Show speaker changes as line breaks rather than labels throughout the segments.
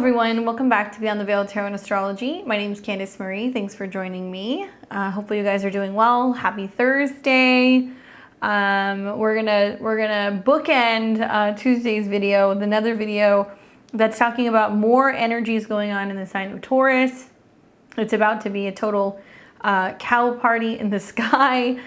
everyone, welcome back to Beyond the Veil Tarot and Astrology. My name is Candice Marie. Thanks for joining me. Hopefully you guys are doing well. Happy Thursday. We're gonna bookend Tuesday's video with another video that's talking about more energies going on in the sign of Taurus. It's about to be a total cow party in the sky.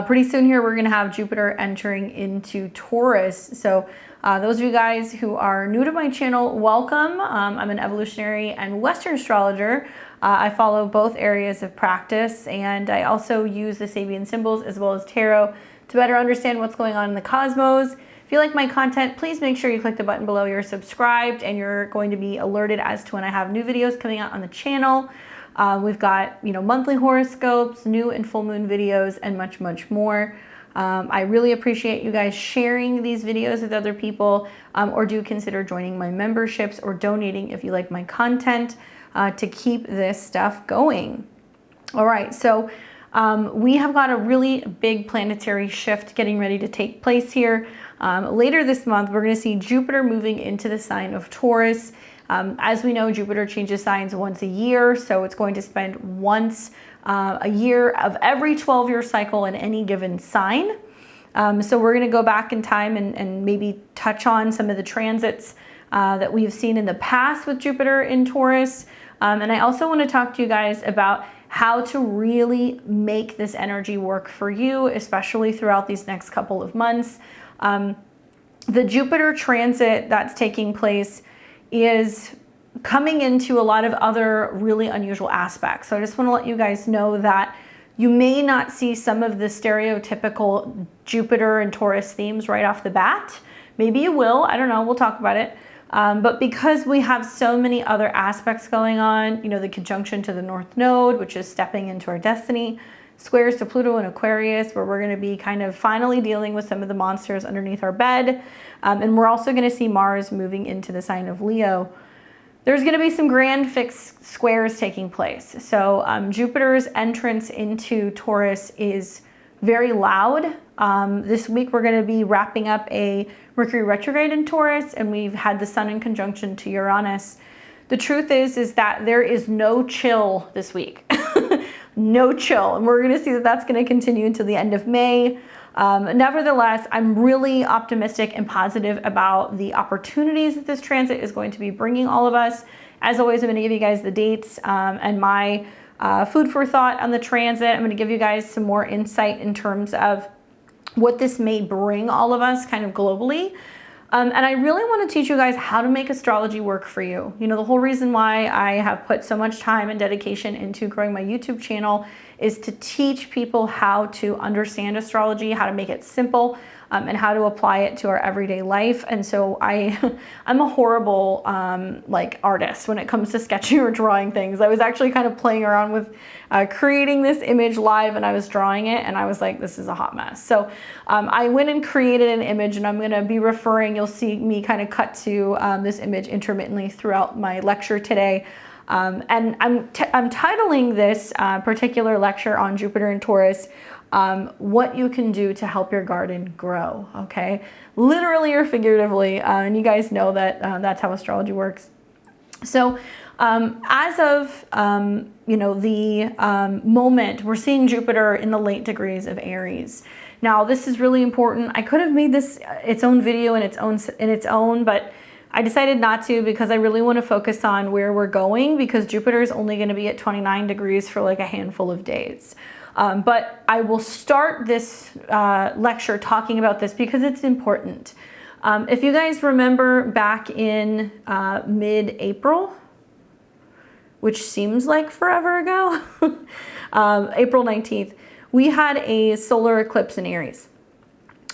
Pretty soon here we're gonna have Jupiter entering into Taurus. So those of you guys who are new to my channel, welcome. I'm an evolutionary and Western astrologer. I follow both areas of practice, and I also use the Sabian symbols as well as tarot to better understand what's going on in the cosmos. If you like my content, please make sure you click the button below. You're subscribed and you're going to be alerted as to when I have new videos coming out on the channel. We've got, monthly horoscopes, new and full moon videos, and much, much more. I really appreciate you guys sharing these videos with other people, or do consider joining my memberships or donating if you like my content to keep this stuff going. All right, so we have got a really big planetary shift getting ready to take place here. Later this month, we're going to see Jupiter moving into the sign of Taurus. As we know, Jupiter changes signs once a year, so it's going to spend once a year of every 12-year cycle in any given sign. So we're going to go back in time and maybe touch on some of the transits that we've seen in the past with Jupiter in Taurus. And I also want to talk to you guys about how to really make this energy work for you, especially throughout these next couple of months. The Jupiter transit that's taking place is coming into a lot of other really unusual aspects. So I just want to let you guys know that you may not see some of the stereotypical Jupiter and Taurus themes right off the bat. Maybe you will, I don't know, we'll talk about it. But because we have so many other aspects going on, the conjunction to the North Node, which is stepping into our destiny, squares to Pluto and Aquarius, where we're going to be kind of finally dealing with some of the monsters underneath our bed. And we're also going to see Mars moving into the sign of Leo. There's going to be some grand fixed squares taking place. So Jupiter's entrance into Taurus is very loud. This week we're going to be wrapping up a Mercury retrograde in Taurus, and we've had the Sun in conjunction to Uranus. The truth is that there is no chill this week. No chill. And we're going to see that that's going to continue until the end of May. Nevertheless, I'm really optimistic and positive about the opportunities that this transit is going to be bringing all of us. As always, I'm going to give you guys the dates and my food for thought on the transit. I'm going to give you guys some more insight in terms of what this may bring all of us kind of globally. And I really want to teach you guys how to make astrology work for you. The whole reason why I have put so much time and dedication into growing my YouTube channel is to teach people how to understand astrology, how to make it simple, and how to apply it to our everyday life. And so I'm a horrible artist when it comes to sketching or drawing things. I was actually kind of playing around with creating this image live, and I was drawing it, and I was like, this is a hot mess. So I went and created an image, and I'm going to be referring, you'll see me kind of cut to this image intermittently throughout my lecture today. And I'm titling this particular lecture on Jupiter and Taurus, what you can do to help your garden grow, okay? Literally or figuratively, and you guys know that that's how astrology works. So as of, the moment, we're seeing Jupiter in the late degrees of Aries. Now, this is really important. I could have made this its own video in its own, but I decided not to because I really want to focus on where we're going, because Jupiter is only going to be at 29 degrees for like a handful of days. But I will start this lecture talking about this because it's important. If you guys remember back in mid-April, which seems like forever ago, April 19th, we had a solar eclipse in Aries.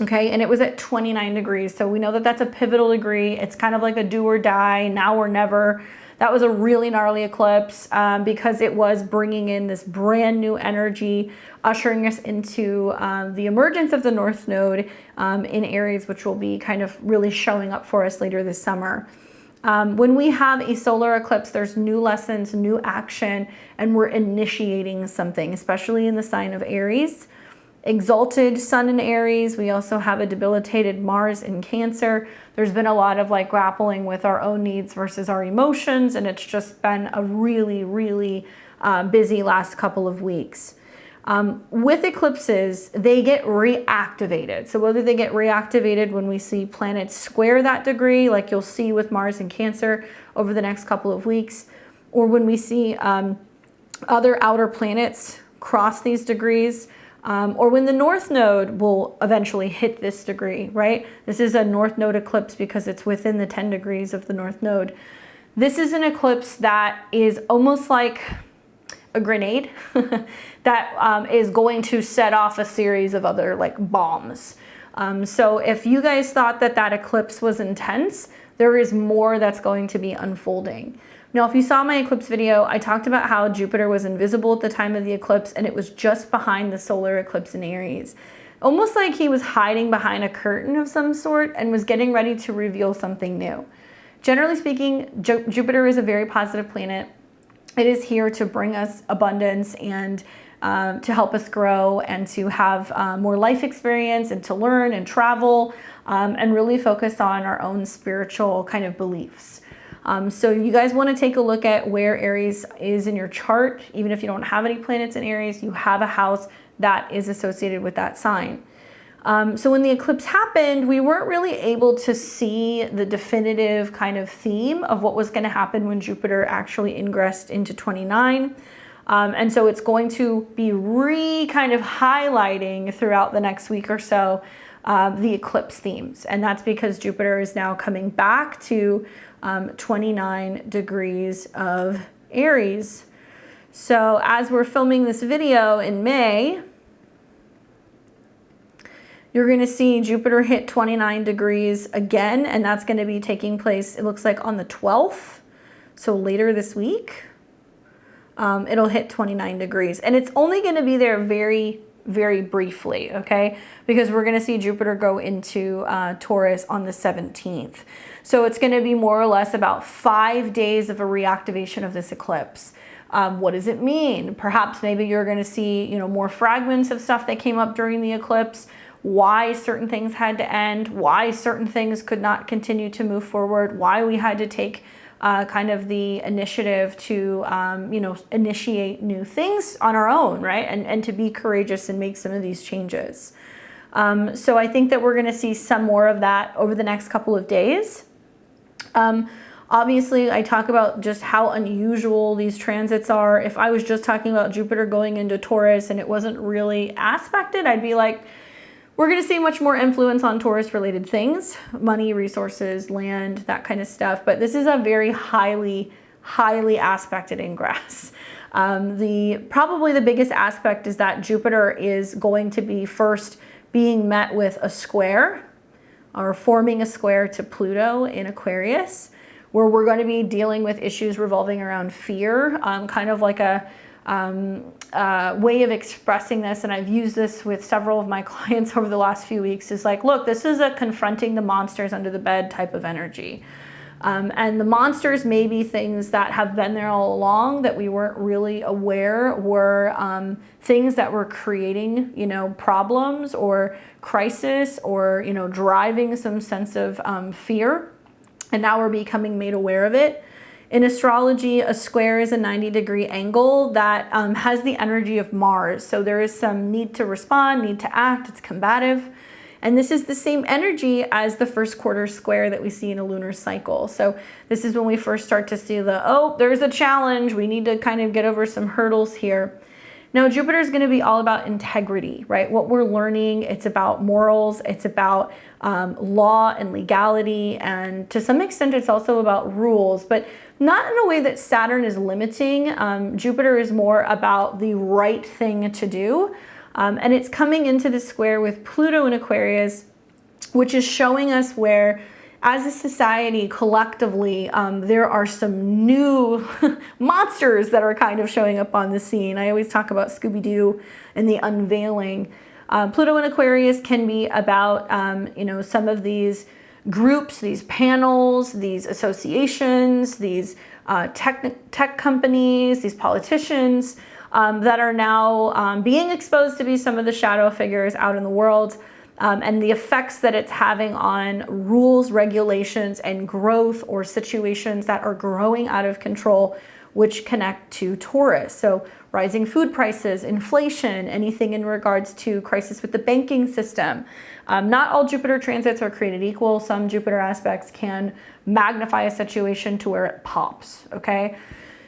Okay, and it was at 29 degrees. So we know that that's a pivotal degree. It's kind of like a do or die, now or never. That was a really gnarly eclipse because it was bringing in this brand new energy, ushering us into the emergence of the North Node in Aries, which will be kind of really showing up for us later this summer. When we have a solar eclipse, there's new lessons, new action, and we're initiating something, especially in the sign of Aries. exalted Sun in Aries. We also have a debilitated Mars in Cancer. There's been a lot of like grappling with our own needs versus our emotions, and it's just been a really, really busy last couple of weeks. With eclipses, they get reactivated. So whether they get reactivated when we see planets square that degree, like you'll see with Mars in Cancer over the next couple of weeks, or when we see other outer planets cross these degrees, or when the North Node will eventually hit this degree, right? This is a North Node eclipse because it's within the 10 degrees of the North Node. This is an eclipse that is almost like a grenade that is going to set off a series of other like bombs. So if you guys thought that that eclipse was intense, there is more that's going to be unfolding. Now, if you saw my eclipse video, I talked about how Jupiter was invisible at the time of the eclipse, and it was just behind the solar eclipse in Aries. Almost like he was hiding behind a curtain of some sort and was getting ready to reveal something new. Generally speaking, Jupiter is a very positive planet. It is here to bring us abundance and to help us grow and to have more life experience and to learn and travel and really focus on our own spiritual kind of beliefs. So you guys want to take a look at where Aries is in your chart. Even if you don't have any planets in Aries, you have a house that is associated with that sign. So when the eclipse happened, we weren't really able to see the definitive kind of theme of what was going to happen when Jupiter actually ingressed into 29. And so it's going to be kind of highlighting throughout the next week or so the eclipse themes. And that's because Jupiter is now coming back to 29 degrees of Aries. So as we're filming this video in May, you're going to see Jupiter hit 29 degrees again, and that's going to be taking place, it looks like, on the 12th. So later this week, it'll hit 29 degrees. And it's only going to be there very, very briefly, okay? Because we're going to see Jupiter go into Taurus on the 17th. So it's going to be more or less about 5 days of a reactivation of this eclipse. What does it mean? Perhaps maybe you're going to see, you know, more fragments of stuff that came up during the eclipse, why certain things had to end, why certain things could not continue to move forward, why we had to take kind of the initiative to, you know, initiate new things on our own, right? And to be courageous and make some of these changes. So I think that we're going to see some more of that over the next couple of days. Obviously, I talk about just how unusual these transits are. If I was just talking about Jupiter going into Taurus and it wasn't really aspected, I'd be like, we're going to see much more influence on Taurus-related things, money, resources, land, that kind of stuff. But this is a very highly aspected ingress. Probably the biggest aspect is that Jupiter is going to be first being met with a square, or forming a square to Pluto in Aquarius, where we're going to be dealing with issues revolving around fear, kind of like a way of expressing this, and I've used this with several of my clients over the last few weeks, is like, look, this is a confronting the monsters under the bed type of energy. And the monsters may be things that have been there all along that we weren't really aware were things that were creating, you know, problems or crisis or, you know, driving some sense of fear. And now we're becoming made aware of it. In astrology, a square is a 90-degree angle that has the energy of Mars. So there is some need to respond, need to act, it's combative. And this is the same energy as the first quarter square that we see in a lunar cycle. So this is when we first start to see there's a challenge. We need to kind of get over some hurdles here. Now, Jupiter is going to be all about integrity, right? What we're learning, it's about morals, it's about law and legality, and to some extent, it's also about rules, but not in a way that Saturn is limiting. Jupiter is more about the right thing to do, and it's coming into the square with Pluto in Aquarius, which is showing us where, as a society, collectively, there are some new monsters that are kind of showing up on the scene. I always talk about Scooby-Doo and the unveiling. Pluto in Aquarius can be about, you know, some of these groups, these panels, these associations, these tech companies, these politicians that are now being exposed to be some of the shadow figures out in the world, and the effects that it's having on rules, regulations, and growth, or situations that are growing out of control, which connect to Taurus. So rising food prices, inflation, anything in regards to crisis with the banking system. Not all Jupiter transits are created equal. Some Jupiter aspects can magnify a situation to where it pops, okay?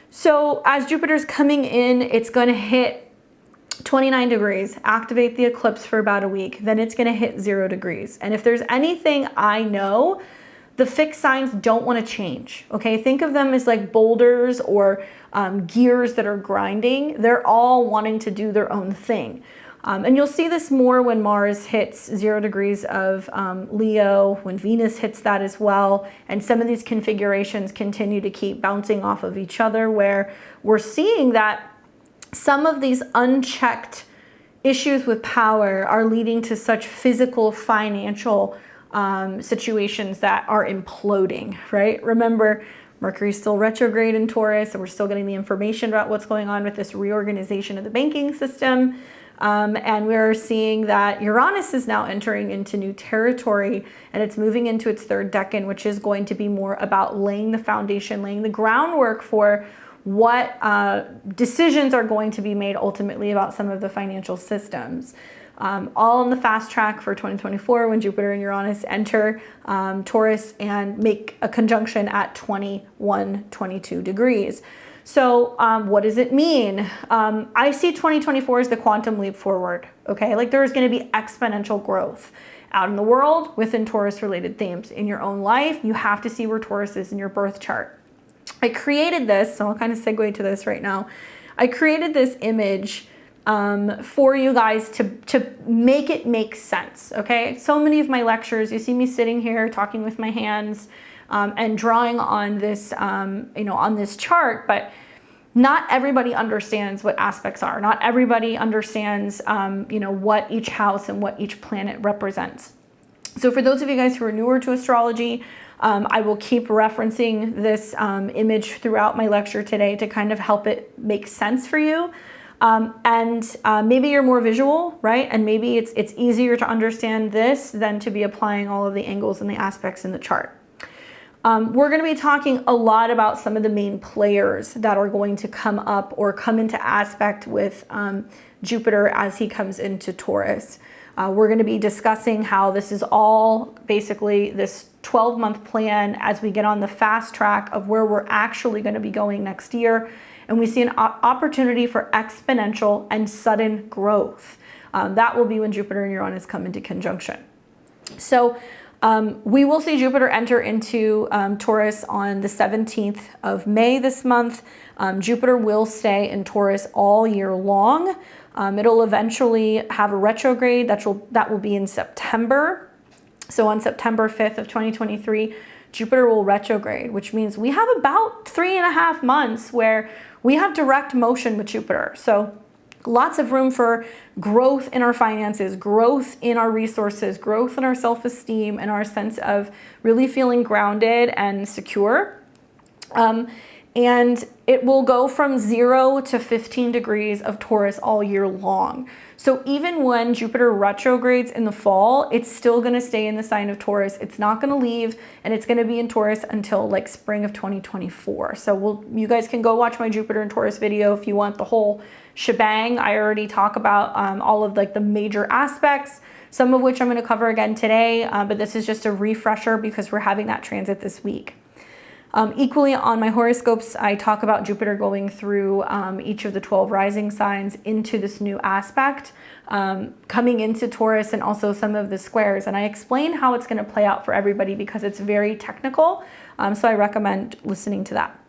So as Jupiter's coming in, it's going to hit 29 degrees, activate the eclipse for about a week, then it's going to hit 0 degrees. And if there's anything I know, the fixed signs don't want to change, okay? Think of them as like boulders or gears that are grinding. They're all wanting to do their own thing. And you'll see this more when Mars hits 0 degrees of Leo, when Venus hits that as well. And some of these configurations continue to keep bouncing off of each other, where we're seeing that some of these unchecked issues with power are leading to such physical, financial situations that are imploding, right? Remember, Mercury's still retrograde in Taurus, and we're still getting the information about what's going on with this reorganization of the banking system. And we're seeing that Uranus is now entering into new territory, and it's moving into its third decan, which is going to be more about laying the foundation, laying the groundwork for what decisions are going to be made ultimately about some of the financial systems. All on the fast track for 2024 when Jupiter and Uranus enter Taurus and make a conjunction at 21, 22 degrees. So what does it mean? I see 2024 as the quantum leap forward, okay? Like there's gonna be exponential growth out in the world within Taurus related themes. In your own life, you have to see where Taurus is in your birth chart. I created this, so I'll kind of segue to this right now. I created this image for you guys to make it make sense, okay? So many of my lectures, you see me sitting here talking with my hands and drawing on this, on this chart, but not everybody understands what aspects are. Not everybody understands, what each house and what each planet represents. So for those of you guys who are newer to astrology, I will keep referencing this image throughout my lecture today to kind of help it make sense for you. Maybe you're more visual, right? And maybe it's easier to understand this than to be applying all of the angles and the aspects in the chart. We're going to be talking a lot about some of the main players that are going to come up or come into aspect with Jupiter as he comes into Taurus. We're going to be discussing how this is all basically this 12-month plan as we get on the fast track of where we're actually going to be going next year. And we see an opportunity for exponential and sudden growth. That will be when Jupiter and Uranus come into conjunction. So we will see Jupiter enter into Taurus on the 17th of May this month. Jupiter will stay in Taurus all year long. It'll eventually have a retrograde that will be in September. So on September 5th of 2023, Jupiter will retrograde, which means we have about 3.5 months where we have direct motion with Jupiter. So lots of room for growth in our finances, growth in our resources, growth in our self-esteem, and our sense of really feeling grounded and secure. And it will go from 0 to 15 degrees of Taurus all year long. So even when Jupiter retrogrades in the fall, it's still going to stay in the sign of Taurus. It's not going to leave, and it's going to be in Taurus until like spring of 2024. So you guys can go watch my Jupiter and Taurus video if you want the whole shebang. I already talk about all of like the major aspects, some of which I'm going to cover again today, but this is just a refresher because we're having that transit this week. Equally on my horoscopes, I talk about Jupiter going through each of the 12 rising signs into this new aspect, coming into Taurus, and also some of the squares. And I explain how it's going to play out for everybody because it's very technical. So I recommend listening to that.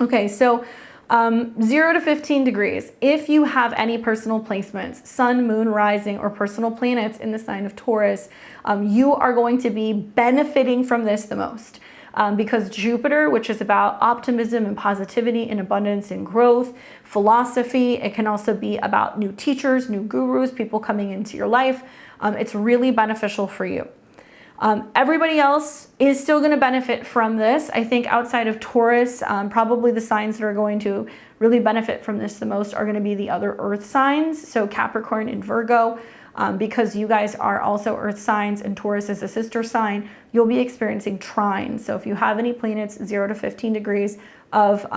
Okay, so 0 to 15 degrees. If you have any personal placements, sun, moon, rising, or personal planets in the sign of Taurus, you are going to be benefiting from this the most. Because Jupiter, which is about optimism and positivity and abundance and growth, philosophy, it can also be about new teachers, new gurus, people coming into your life. It's really beneficial for you. Everybody else is still going to benefit from this. I think outside of Taurus, probably the signs that are going to really benefit from this the most are going to be the other earth signs. So Capricorn and Virgo, because you guys are also earth signs and Taurus is a sister sign, you'll be experiencing trines. So if you have any planets 0 to 15 degrees of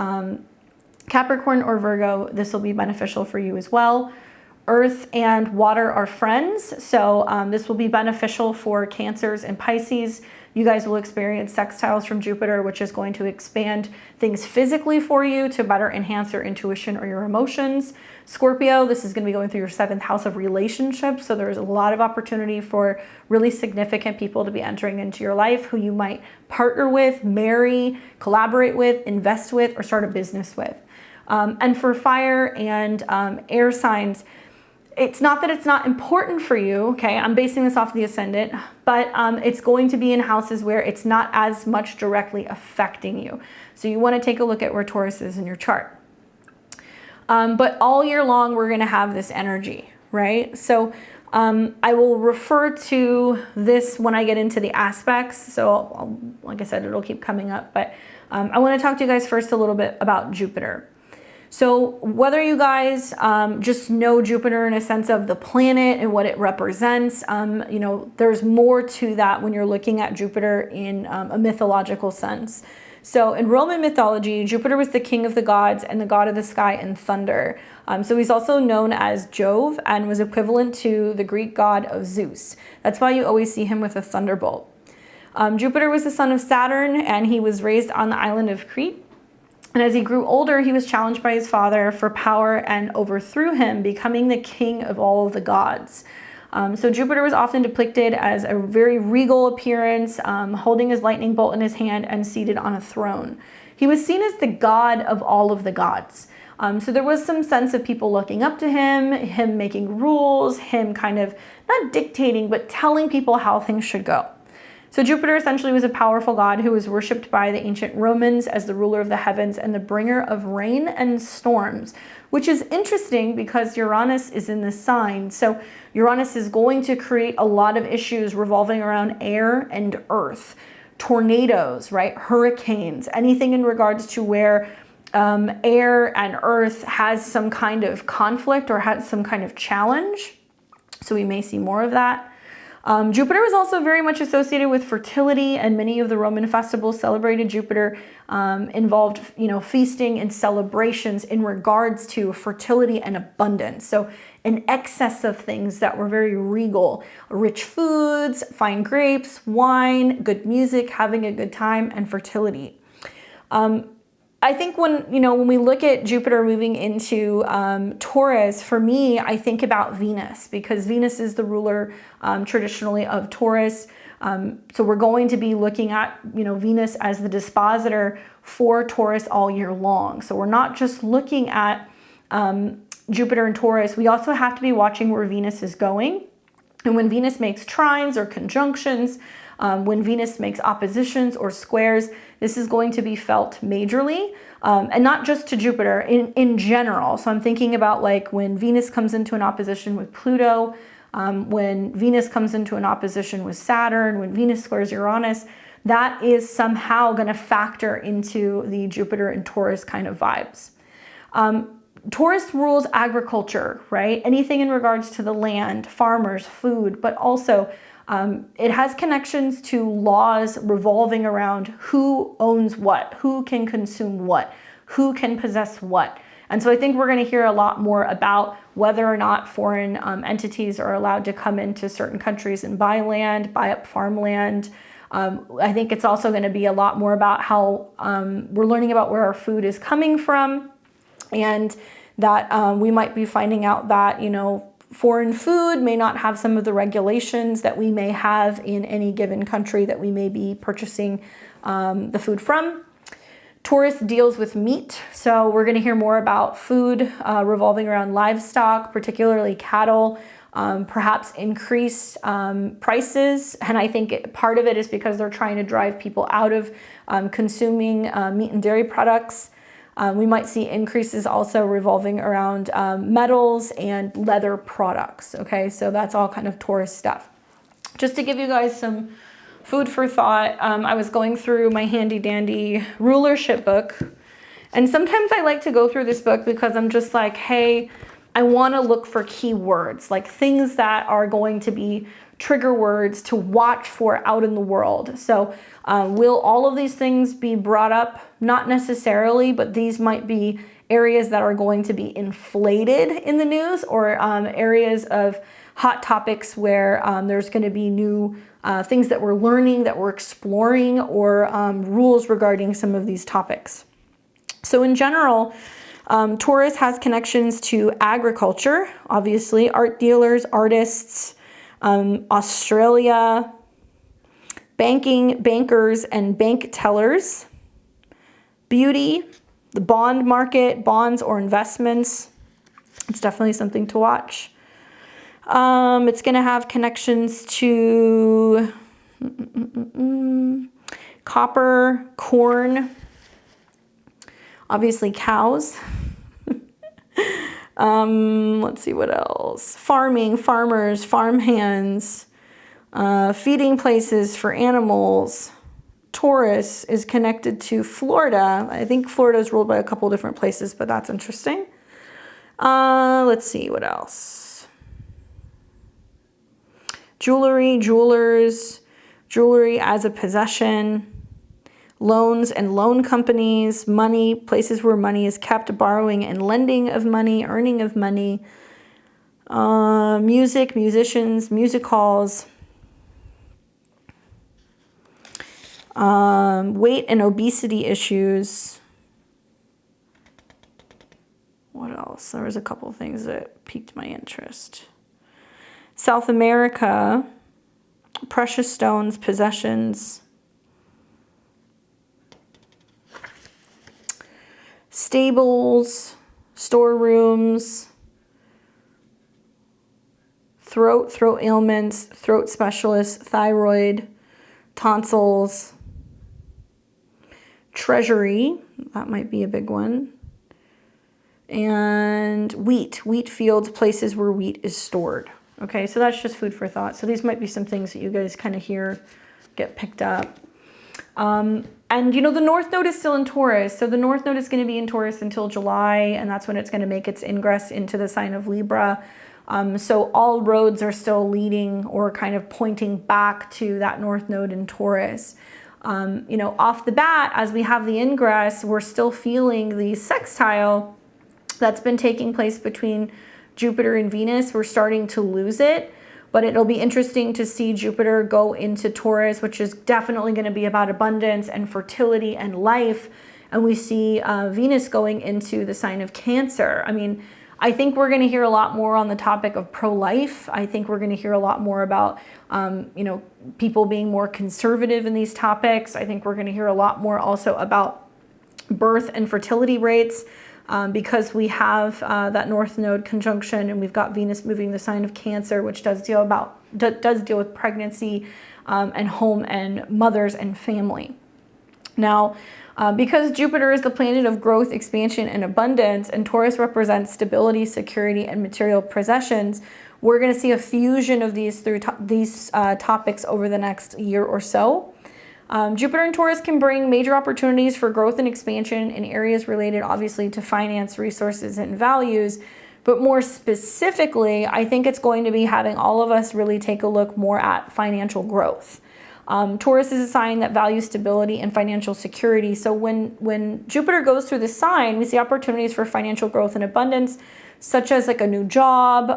Capricorn or Virgo, this will be beneficial for you as well. Earth and water are friends, so this will be beneficial for Cancers and Pisces. You guys will experience sextiles from Jupiter, which is going to expand things physically for you to better enhance your intuition or your emotions. Scorpio, this is going to be going through your 7th house of relationships, so there's a lot of opportunity for really significant people to be entering into your life who you might partner with, marry, collaborate with, invest with, or start a business with. And for fire and air signs, it's not that it's not important for you, okay? I'm basing this off the ascendant, but it's going to be in houses where it's not as much directly affecting you. So you want to take a look at where Taurus is in your chart. But all year long, we're going to have this energy, right? So I will refer to this when I get into the aspects. So like I said, it'll keep coming up, but I want to talk to you guys first a little bit about Jupiter. So whether you guys just know Jupiter in a sense of the planet and what it represents, you know, there's more to that when you're looking at Jupiter in a mythological sense. So in Roman mythology, Jupiter was the king of the gods and the god of the sky and thunder. So he's also known as Jove and was equivalent to the Greek god of Zeus. That's why you always see him with a thunderbolt. Jupiter was the son of Saturn and he was raised on the island of Crete. And as he grew older, he was challenged by his father for power and overthrew him, becoming the king of all of the gods. So Jupiter was often depicted as a very regal appearance, holding his lightning bolt in his hand and seated on a throne. He was seen as the god of all of the gods. So there was some sense of people looking up to him making rules, him kind of not dictating, but telling people how things should go. So Jupiter essentially was a powerful god who was worshipped by the ancient Romans as the ruler of the heavens and the bringer of rain and storms, which is interesting because Uranus is in this sign. So Uranus is going to create a lot of issues revolving around air and earth, tornadoes, right? Hurricanes, anything in regards to where air and earth has some kind of conflict or has some kind of challenge. So we may see more of that. Jupiter was also very much associated with fertility, and many of the Roman festivals celebrated Jupiter involved, you know, feasting and celebrations in regards to fertility and abundance. So an excess of things that were very regal, rich foods, fine grapes, wine, good music, having a good time, and fertility. I think when we look at Jupiter moving into Taurus, for me, I think about Venus because Venus is the ruler traditionally of Taurus. So we're going to be looking at, Venus as the dispositor for Taurus all year long. So we're not just looking at Jupiter and Taurus. We also have to be watching where Venus is going. And when Venus makes trines or conjunctions, when Venus makes oppositions or squares, this is going to be felt majorly, and not just to Jupiter, in general. So I'm thinking about like when Venus comes into an opposition with Pluto, when Venus comes into an opposition with Saturn, when Venus squares Uranus, that is somehow going to factor into the Jupiter and Taurus kind of vibes. Taurus rules agriculture, right? Anything in regards to the land, farmers, food, but also it has connections to laws revolving around who owns what, who can consume what, who can possess what. And so I think we're going to hear a lot more about whether or not foreign entities are allowed to come into certain countries and buy land, buy up farmland. I think it's also going to be a lot more about how we're learning about where our food is coming from, and that we might be finding out that, foreign food may not have some of the regulations that we may have in any given country that we may be purchasing the food from. Taurus deals with meat, so we're going to hear more about food revolving around livestock, particularly cattle, perhaps increased prices. And I think part of it is because they're trying to drive people out of consuming meat and dairy products. We might see increases also revolving around metals and leather products. Okay, so that's all kind of Taurus stuff. Just to give you guys some food for thought. I was going through my handy dandy rulership book, and sometimes I like to go through this book because I'm just like, hey, I want to look for keywords, like things that are going to be trigger words to watch for out in the world. So will all of these things be brought up? Not necessarily, but these might be areas that are going to be inflated in the news, or areas of hot topics where there's going to be new things that we're learning, that we're exploring, or rules regarding some of these topics. So in general, Taurus has connections to agriculture, obviously, art dealers, artists, Australia, banking, bankers, and bank tellers, beauty, the bond market, bonds or investments. It's definitely something to watch. It's going to have connections to copper, corn, obviously cows. Let's see what else. Farming, farmers, farmhands, feeding places for animals. Taurus is connected to Florida. I think Florida is ruled by a couple different places, but that's interesting. Let's see what else. Jewelry, jewelers, jewelry as a possession, loans and loan companies, money, places where money is kept, borrowing and lending of money, earning of money, music, musicians, music halls, weight and obesity issues. What else? There was a couple things that piqued my interest. South America, precious stones, possessions, stables, storerooms, throat ailments, throat specialists, thyroid, tonsils, treasury, that might be a big one, and wheat fields, places where wheat is stored. Okay, so that's just food for thought. So these might be some things that you guys kind of hear get picked up. And you know, the North Node is still in Taurus. So the North Node is going to be in Taurus until July, and that's when it's going to make its ingress into the sign of Libra. So all roads are still leading or kind of pointing back to that North Node in Taurus. You know, off the bat, as we have the ingress, we're still feeling the sextile that's been taking place between Jupiter and Venus. We're starting to lose it, but it'll be interesting to see Jupiter go into Taurus, which is definitely going to be about abundance and fertility and life. And we see Venus going into the sign of Cancer. I mean, I think we're going to hear a lot more on the topic of pro-life. I think we're going to hear a lot more about, you know, people being more conservative in these topics. I think we're going to hear a lot more also about birth and fertility rates. Because we have that North Node conjunction, and we've got Venus moving the sign of Cancer, which does deal with pregnancy and home and mothers and family. Now, because Jupiter is the planet of growth, expansion, and abundance, and Taurus represents stability, security, and material possessions, we're going to see a fusion of these topics over the next year or so. Jupiter and Taurus can bring major opportunities for growth and expansion in areas related, obviously, to finance, resources, and values. But more specifically, I think it's going to be having all of us really take a look more at financial growth. Taurus is a sign that values stability and financial security. So when Jupiter goes through this sign, we see opportunities for financial growth and abundance, such as like a new job.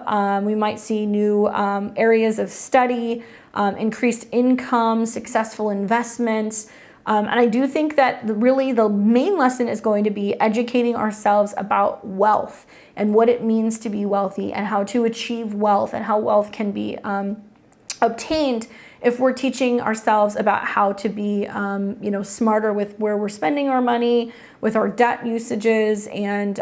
We might see new areas of study, increased income, successful investments. And I do think that really the main lesson is going to be educating ourselves about wealth and what it means to be wealthy and how to achieve wealth and how wealth can be obtained if we're teaching ourselves about how to be you know, smarter with where we're spending our money, with our debt usages, and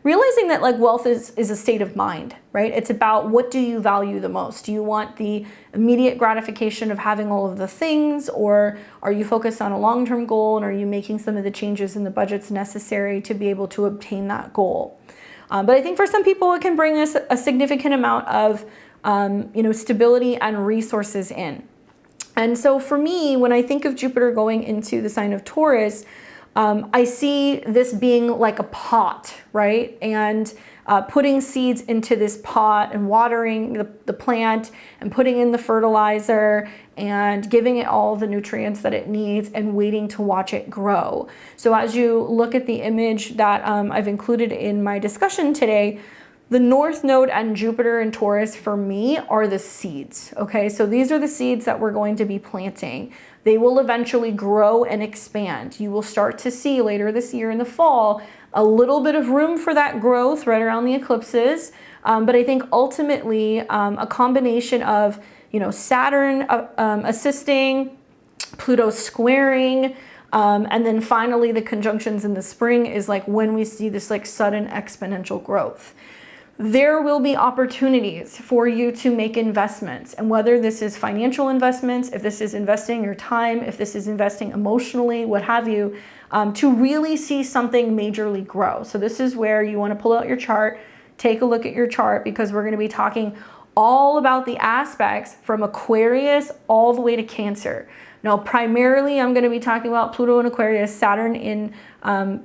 realizing that like wealth is a state of mind, right? It's about what do you value the most? Do you want the immediate gratification of having all of the things, or are you focused on a long-term goal, and are you making some of the changes in the budgets necessary to be able to obtain that goal? But I think for some people it can bring us a significant amount of you know, stability and resources in. And so for me, when I think of Jupiter going into the sign of Taurus, I see this being like a pot, right? And putting seeds into this pot and watering the plant and putting in the fertilizer and giving it all the nutrients that it needs and waiting to watch it grow. So as you look at the image that I've included in my discussion today, the North Node and Jupiter and Taurus for me are the seeds, okay? So these are the seeds that we're going to be planting. They will eventually grow and expand. You will start to see later this year in the fall a little bit of room for that growth right around the eclipses. But I think ultimately a combination of, Saturn assisting, Pluto squaring, and then finally the conjunctions in the spring is like when we see this like sudden exponential growth. There will be opportunities for you to make investments, and whether this is financial investments, if this is investing your time, if this is investing emotionally, what have you, to really see something majorly grow. So this is where you want to pull out your chart, take a look at your chart, because we're going to be talking all about the aspects from Aquarius all the way to Cancer. Now, primarily, I'm going to be talking about Pluto in Aquarius, Saturn in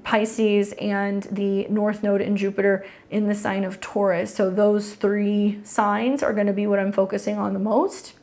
Pisces, and the North Node in Jupiter in the sign of Taurus. So those three signs are going to be what I'm focusing on the most.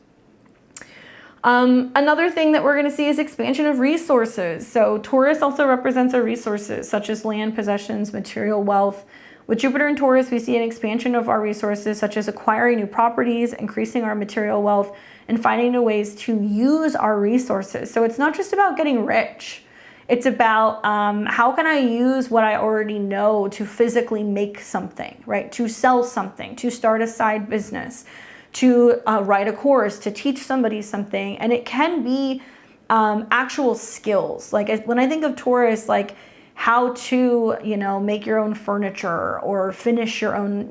Another thing that we're going to see is expansion of resources. So Taurus also represents our resources, such as land, possessions, material wealth. With Jupiter and Taurus, we see an expansion of our resources, such as acquiring new properties, increasing our material wealth, and finding new ways to use our resources. So it's not just about getting rich. It's about how can I use what I already know to physically make something, right? To sell something, to start a side business, to write a course, to teach somebody something. And it can be actual skills. Like when I think of Taurus, like how to, make your own furniture or finish your own,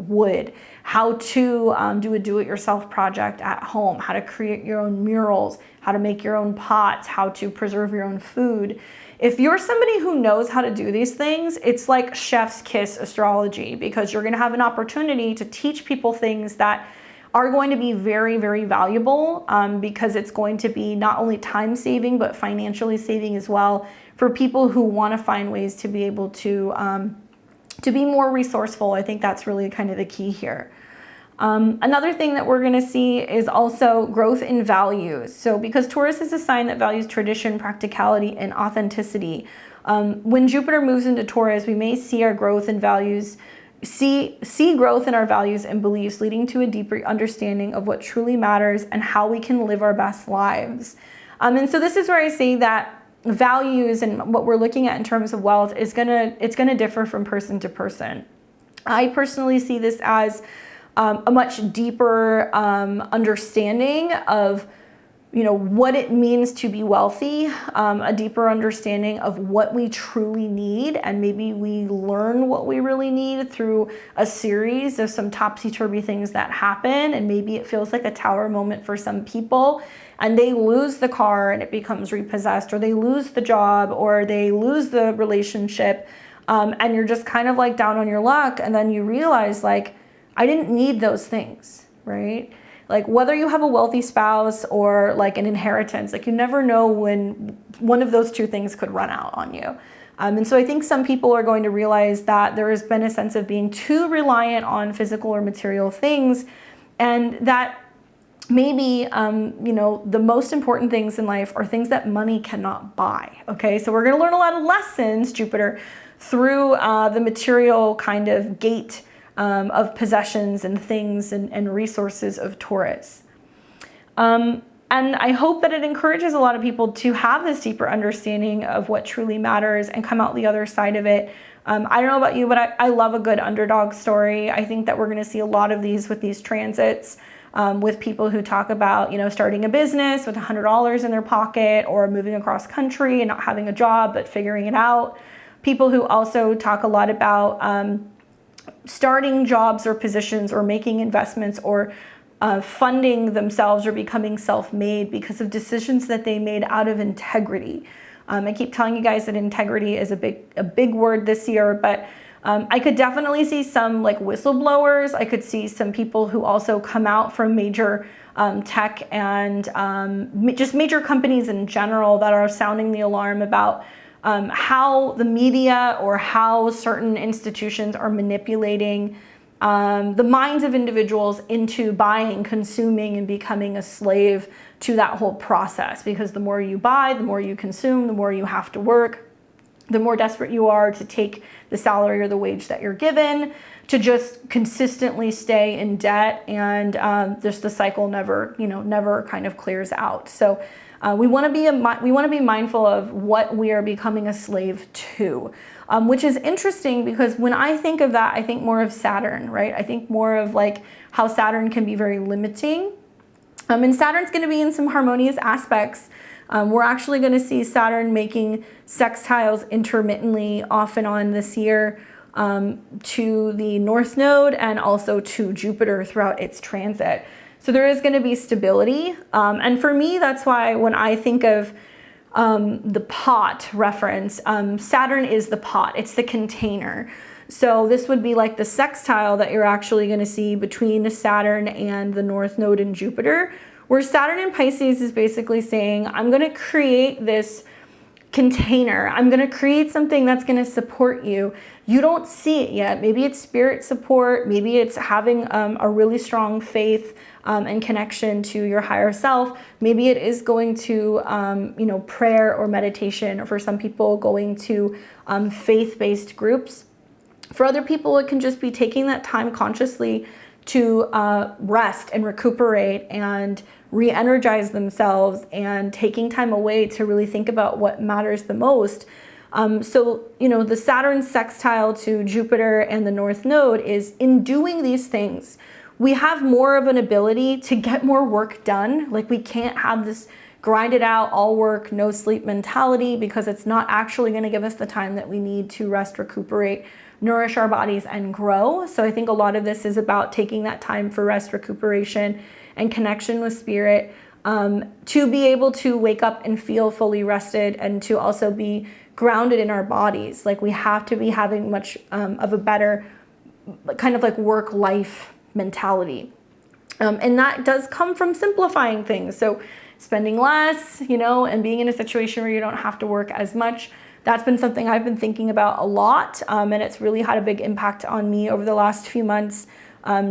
wood, how to do a do-it-yourself project at home, how to create your own murals, how to make your own pots, how to preserve your own food. If you're somebody who knows how to do these things, it's like chef's kiss astrology, because you're going to have an opportunity to teach people things that are going to be very, very valuable, because it's going to be not only time saving, but financially saving as well for people who want to find ways to be able to be more resourceful. I think that's really kind of the key here. Another thing that we're going to see is also growth in values. So because Taurus is a sign that values tradition, practicality, and authenticity, when Jupiter moves into Taurus, we may see our growth in values, see growth in our values and beliefs, leading to a deeper understanding of what truly matters and how we can live our best lives. And so this is where I say that values and what we're looking at in terms of wealth is it's gonna differ from person to person. I personally see this as a much deeper understanding of what it means to be wealthy, a deeper understanding of what we truly need, and maybe we learn what we really need through a series of some topsy-turvy things that happen, and maybe it feels like a tower moment for some people, and they lose the car and it becomes repossessed, or they lose the job, or they lose the relationship, and you're just kind of like down on your luck, and then you realize like, I didn't need those things, right? Like whether you have a wealthy spouse or like an inheritance, like you never know when one of those two things could run out on you. And so I think some people are going to realize that there has been a sense of being too reliant on physical or material things, and that maybe, the most important things in life are things that money cannot buy, okay? So we're gonna learn a lot of lessons, Jupiter, through the material kind of gate of possessions and things and resources of Taurus. And I hope that it encourages a lot of people to have this deeper understanding of what truly matters and come out the other side of it. I don't know about you, but I love a good underdog story. I think that we're going to see a lot of these with these transits, with people who talk about, starting a business with $100 in their pocket, or moving across country and not having a job, but figuring it out. People who also talk a lot about starting jobs or positions or making investments or funding themselves or becoming self-made because of decisions that they made out of integrity. I keep telling you guys that integrity is a big word this year, but I could definitely see some like whistleblowers. I could see some people who also come out from major tech and just major companies in general that are sounding the alarm about how the media or how certain institutions are manipulating the minds of individuals into buying, consuming, and becoming a slave to that whole process. Because the more you buy, the more you consume, the more you have to work, the more desperate you are to take the salary or the wage that you're given, to just consistently stay in debt, and just the cycle never kind of clears out. So we want to be mindful of what we are becoming a slave to, which is interesting because when I think of that, I think more of Saturn, right? I think more of like how Saturn can be very limiting. And Saturn's going to be in some harmonious aspects. We're actually going to see Saturn making sextiles intermittently off and on this year to the North Node and also to Jupiter throughout its transit. So there is going to be stability. And for me, that's why when I think of the pot reference, Saturn is the pot. It's the container. So this would be like the sextile that you're actually going to see between Saturn and the North Node in Jupiter, where Saturn in Pisces is basically saying, I'm going to create this container. I'm going to create something that's going to support you. You don't see it yet. Maybe it's spirit support. Maybe it's having a really strong faith and connection to your higher self. Maybe it is going to, prayer or meditation, or for some people going to faith-based groups. For other people, it can just be taking that time consciously to rest and recuperate and re-energize themselves, and taking time away to really think about what matters the most. So the Saturn sextile to Jupiter and the North Node is, in doing these things, we have more of an ability to get more work done. Like, we can't have this grind it out, all work, no sleep mentality, because it's not actually going to give us the time that we need to rest, recuperate, nourish our bodies, and grow. So I think a lot of this is about taking that time for rest, recuperation, and connection with spirit, to be able to wake up and feel fully rested, and to also be grounded in our bodies. Like, we have to be having much of a better kind of like work-life mentality. And that does come from simplifying things. So spending less, and being in a situation where you don't have to work as much. That's been something I've been thinking about a lot. And it's really had a big impact on me over the last few months.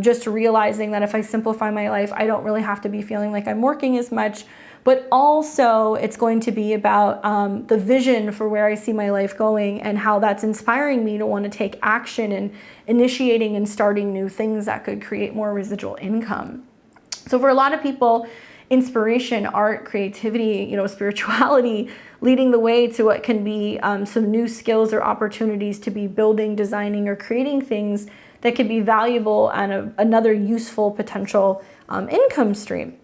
Just realizing that if I simplify my life, I don't really have to be feeling like I'm working as much. But also, it's going to be about the vision for where I see my life going, and how that's inspiring me to want to take action and initiating and starting new things that could create more residual income. So for a lot of people, inspiration, art, creativity, spirituality, leading the way to what can be some new skills or opportunities to be building, designing, or creating things that could be valuable and another useful potential income stream.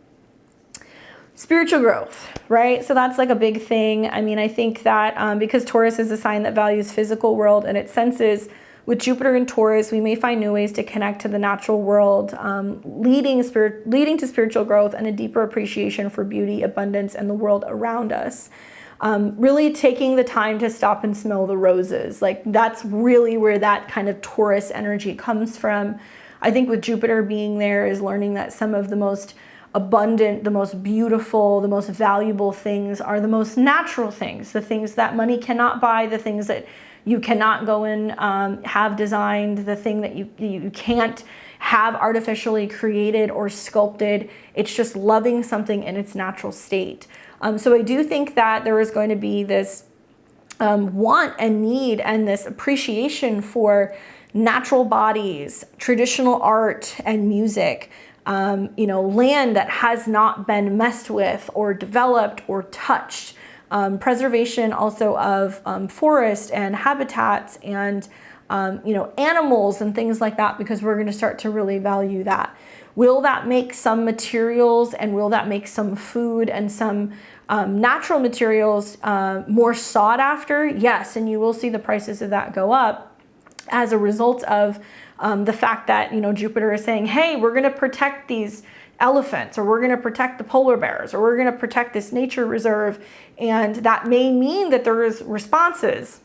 Spiritual growth, right? So that's like a big thing. I mean, I think that because Taurus is a sign that values physical world and its senses, with Jupiter in Taurus, we may find new ways to connect to the natural world, leading to spiritual growth and a deeper appreciation for beauty, abundance, and the world around us. Really taking the time to stop and smell the roses. Like, that's really where that kind of Taurus energy comes from. I think with Jupiter being there is learning that some of the most abundant, the most beautiful, the most valuable things are the most natural things, the things that money cannot buy, the things that you cannot go and have designed, the thing that you can't have artificially created or sculpted. It's just loving something in its natural state. So I do think that there is going to be this want and need and this appreciation for natural bodies, traditional art and music, land that has not been messed with or developed or touched. Preservation also of forest and habitats and animals and things like that, because we're going to start to really value that. Will that make some materials, and will that make some food and some natural materials more sought after? Yes, and you will see the prices of that go up as a result of the fact that Jupiter is saying, hey, we're going to protect these elephants, or we're going to protect the polar bears, or we're going to protect this nature reserve. And that may mean that there is responses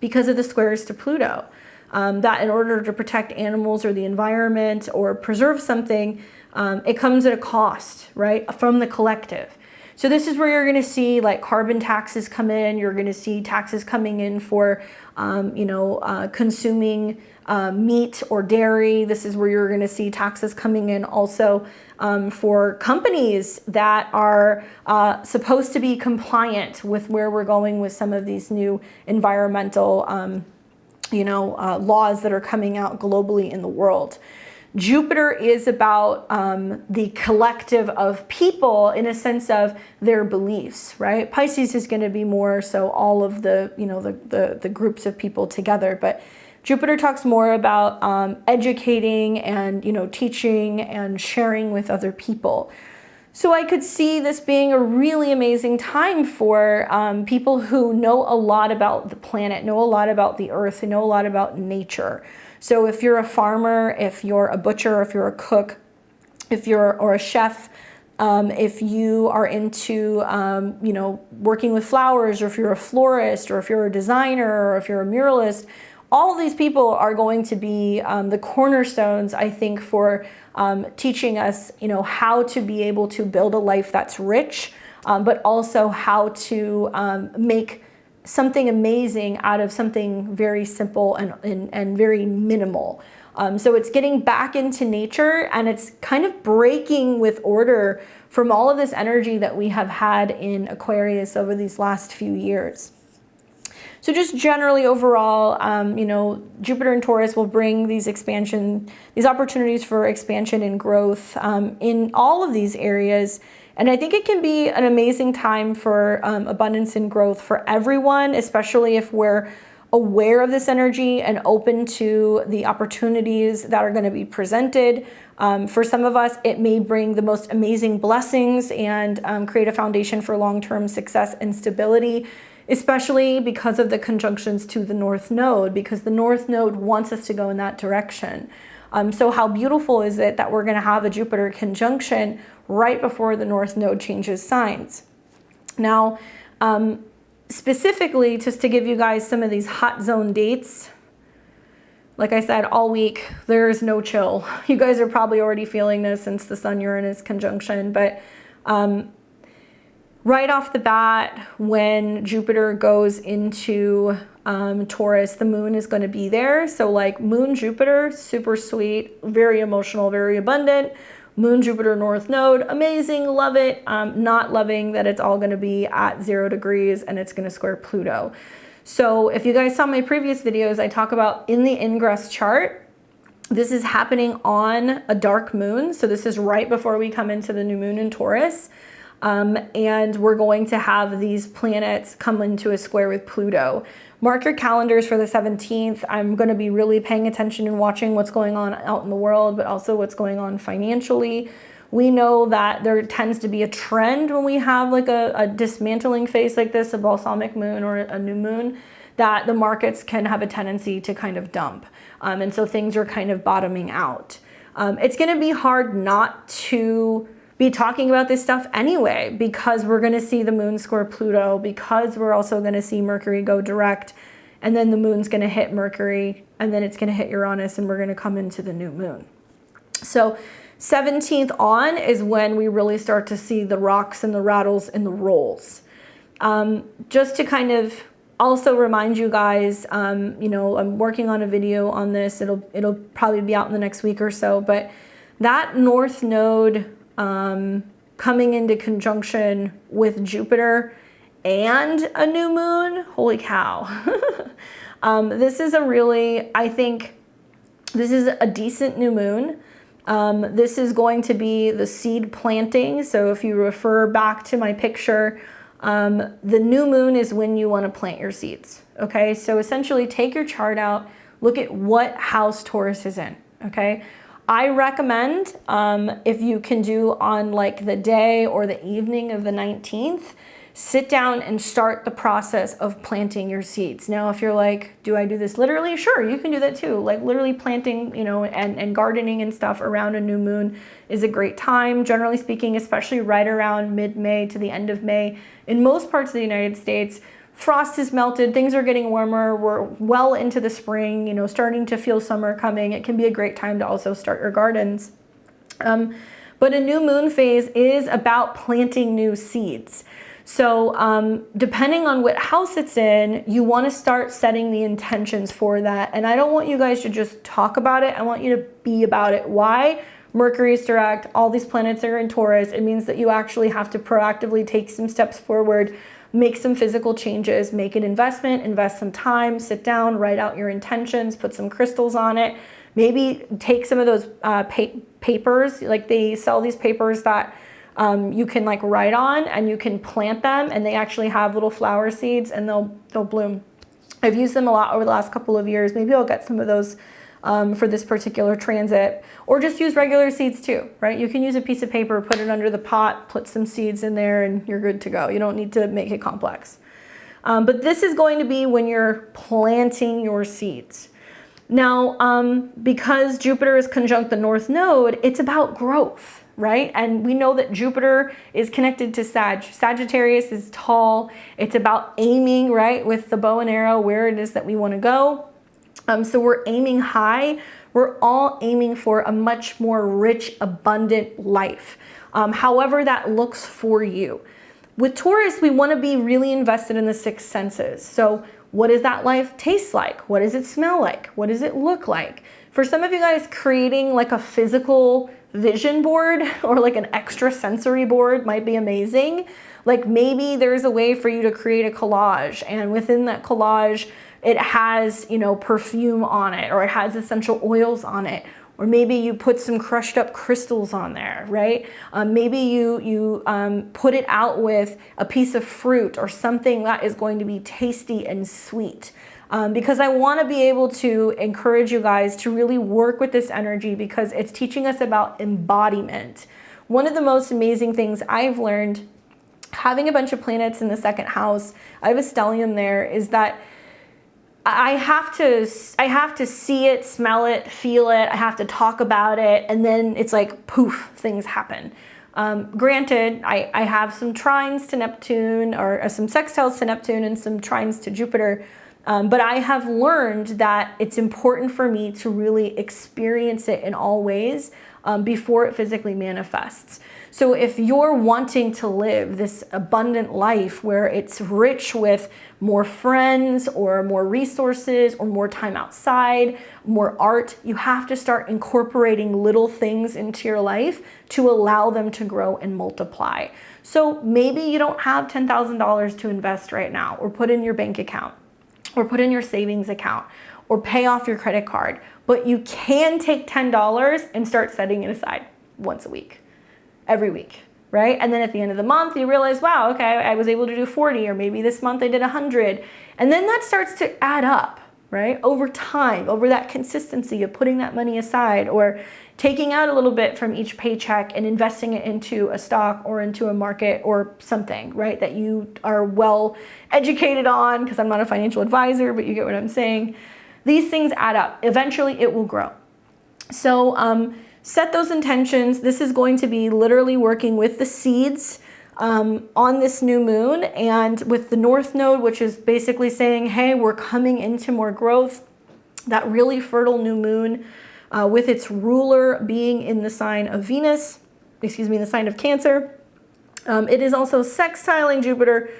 because of the squares to Pluto. that in order to protect animals or the environment or preserve something, it comes at a cost, right, from the collective. So this is where you're going to see like carbon taxes come in. You're going to see taxes coming in for, consuming meat or dairy. This is where you're going to see taxes coming in also for companies that are supposed to be compliant with where we're going with some of these new environmental, laws that are coming out globally in the world. Jupiter is about the collective of people in a sense of their beliefs, right? Pisces is going to be more so all of the, the groups of people together. But Jupiter talks more about educating and, teaching and sharing with other people. So I could see this being a really amazing time for people who know a lot about the planet, know a lot about the earth, and know a lot about nature. So if you're a farmer, if you're a butcher, if you're a cook, or a chef, if you are into, working with flowers, or if you're a florist, or if you're a designer, or if you're a muralist, all of these people are going to be the cornerstones, I think, for teaching us, how to be able to build a life that's rich, but also how to make something amazing out of something very simple and very minimal. So it's getting back into nature, and it's kind of breaking with order from all of this energy that we have had in Aquarius over these last few years. So just generally overall, Jupiter and Taurus will bring these opportunities for expansion and growth in all of these areas. And I think it can be an amazing time for abundance and growth for everyone, especially if we're aware of this energy and open to the opportunities that are going to be presented. For some of us, it may bring the most amazing blessings and create a foundation for long-term success and stability, especially because of the conjunctions to the North Node, because the North Node wants us to go in that direction. So how beautiful is it that we're going to have a Jupiter conjunction right before the North Node changes signs? Now, specifically, just to give you guys some of these hot zone dates, like I said, all week, there's no chill. You guys are probably already feeling this since the Sun-Uranus conjunction, but right off the bat, when Jupiter goes into Taurus, the moon is going to be there. So like moon Jupiter, super sweet, very emotional, very abundant. Moon Jupiter North Node, amazing, love it. Not loving that it's all going to be at 0 degrees and it's going to square Pluto. So if you guys saw my previous videos, I talk about in the ingress chart, this is happening on a dark moon. So this is right before we come into the new moon in Taurus. And we're going to have these planets come into a square with Pluto. Mark your calendars for the 17th. I'm going to be really paying attention and watching what's going on out in the world, but also what's going on financially. We know that there tends to be a trend when we have like a dismantling phase like this, a balsamic moon or a new moon, that the markets can have a tendency to kind of dump. And so things are kind of bottoming out. It's going to be hard not to be talking about this stuff anyway, because we're going to see the moon square Pluto, because we're also going to see Mercury go direct, and then the moon's going to hit Mercury, and then it's going to hit Uranus, and we're going to come into the new moon. So 17th on is when we really start to see the rocks and the rattles and the rolls. Just to kind of also remind you guys, I'm working on a video on this. It'll probably be out in the next week or so, but that North Node coming into conjunction with Jupiter and a new moon, holy cow. This is I think this is a decent new moon. This is going to be the seed planting. So if you refer back to my picture, the new moon is when you want to plant your seeds. Okay, so essentially take your chart out, look at what house Taurus is in. Okay, I recommend if you can do on like the day or the evening of the 19th, sit down and start the process of planting your seeds. Now, if you're like, do I do this literally? Sure, you can do that too. Like literally planting, and gardening and stuff around a new moon is a great time. Generally speaking, especially right around mid-May to the end of May. In most parts of the United States, frost has melted, things are getting warmer, we're well into the spring, you know, starting to feel summer coming. It can be a great time to also start your gardens. But a new moon phase is about planting new seeds. So depending on what house it's in, you want to start setting the intentions for that. And I don't want you guys to just talk about it. I want you to be about it. Why? Mercury is direct. All these planets are in Taurus. It means that you actually have to proactively take some steps forward, make some physical changes, make an investment, invest some time, sit down, write out your intentions, put some crystals on it. Maybe take some of those papers, like they sell these papers that you can like write on, and you can plant them, and they actually have little flower seeds, and they'll bloom. I've used them a lot over the last couple of years. Maybe I'll get some of those for this particular transit, or just use regular seeds too, right? You can use a piece of paper, put it under the pot, put some seeds in there, and you're good to go. You don't need to make it complex. But this is going to be when you're planting your seeds. Now, because Jupiter is conjunct the North Node, it's about growth, right? And we know that Jupiter is connected to Sagittarius is tall. It's about aiming, right, with the bow and arrow where it is that we want to go. So we're aiming high. We're all aiming for a much more rich, abundant life, however that looks for you. With Taurus, we want to be really invested in the six senses. So what does that life taste like? What does it smell like? What does it look like? For some of you guys, creating like a physical vision board or like an extra sensory board might be amazing. Like maybe there's a way for you to create a collage, and within that collage, it has, you know, perfume on it, or it has essential oils on it. Or maybe you put some crushed up crystals on there, right? Maybe you put it out with a piece of fruit or something that is going to be tasty and sweet. Because I want to be able to encourage you guys to really work with this energy, because it's teaching us about embodiment. One of the most amazing things I've learned having a bunch of planets in the second house, I have a stellium there, is that I have to see it, smell it, feel it. I have to talk about it. And then it's like, poof, things happen. Granted, I have some trines to Neptune, or some sextiles to Neptune and some trines to Jupiter. But I have learned that it's important for me to really experience it in all ways before it physically manifests. So if you're wanting to live this abundant life where it's rich with more friends or more resources or more time outside, more art, you have to start incorporating little things into your life to allow them to grow and multiply. So maybe you don't have $10,000 to invest right now, or put in your bank account, or put in your savings account, or pay off your credit card, but you can take $10 and start setting it aside once a week. Every week, right? And then at the end of the month, you realize, wow, okay, I was able to do 40, or maybe this month I did 100. And then that starts to add up, right? Over time, over that consistency of putting that money aside, or taking out a little bit from each paycheck and investing it into a stock or into a market or something, right? That you are well educated on, because I'm not a financial advisor, but you get what I'm saying. These things add up. Eventually it will grow. So, set those intentions. This is going to be literally working with the seeds on this new moon, and with the North Node, which is basically saying, hey, we're coming into more growth. That really fertile new moon with its ruler being in the sign of Venus, the sign of Cancer. It is also sextiling Jupiter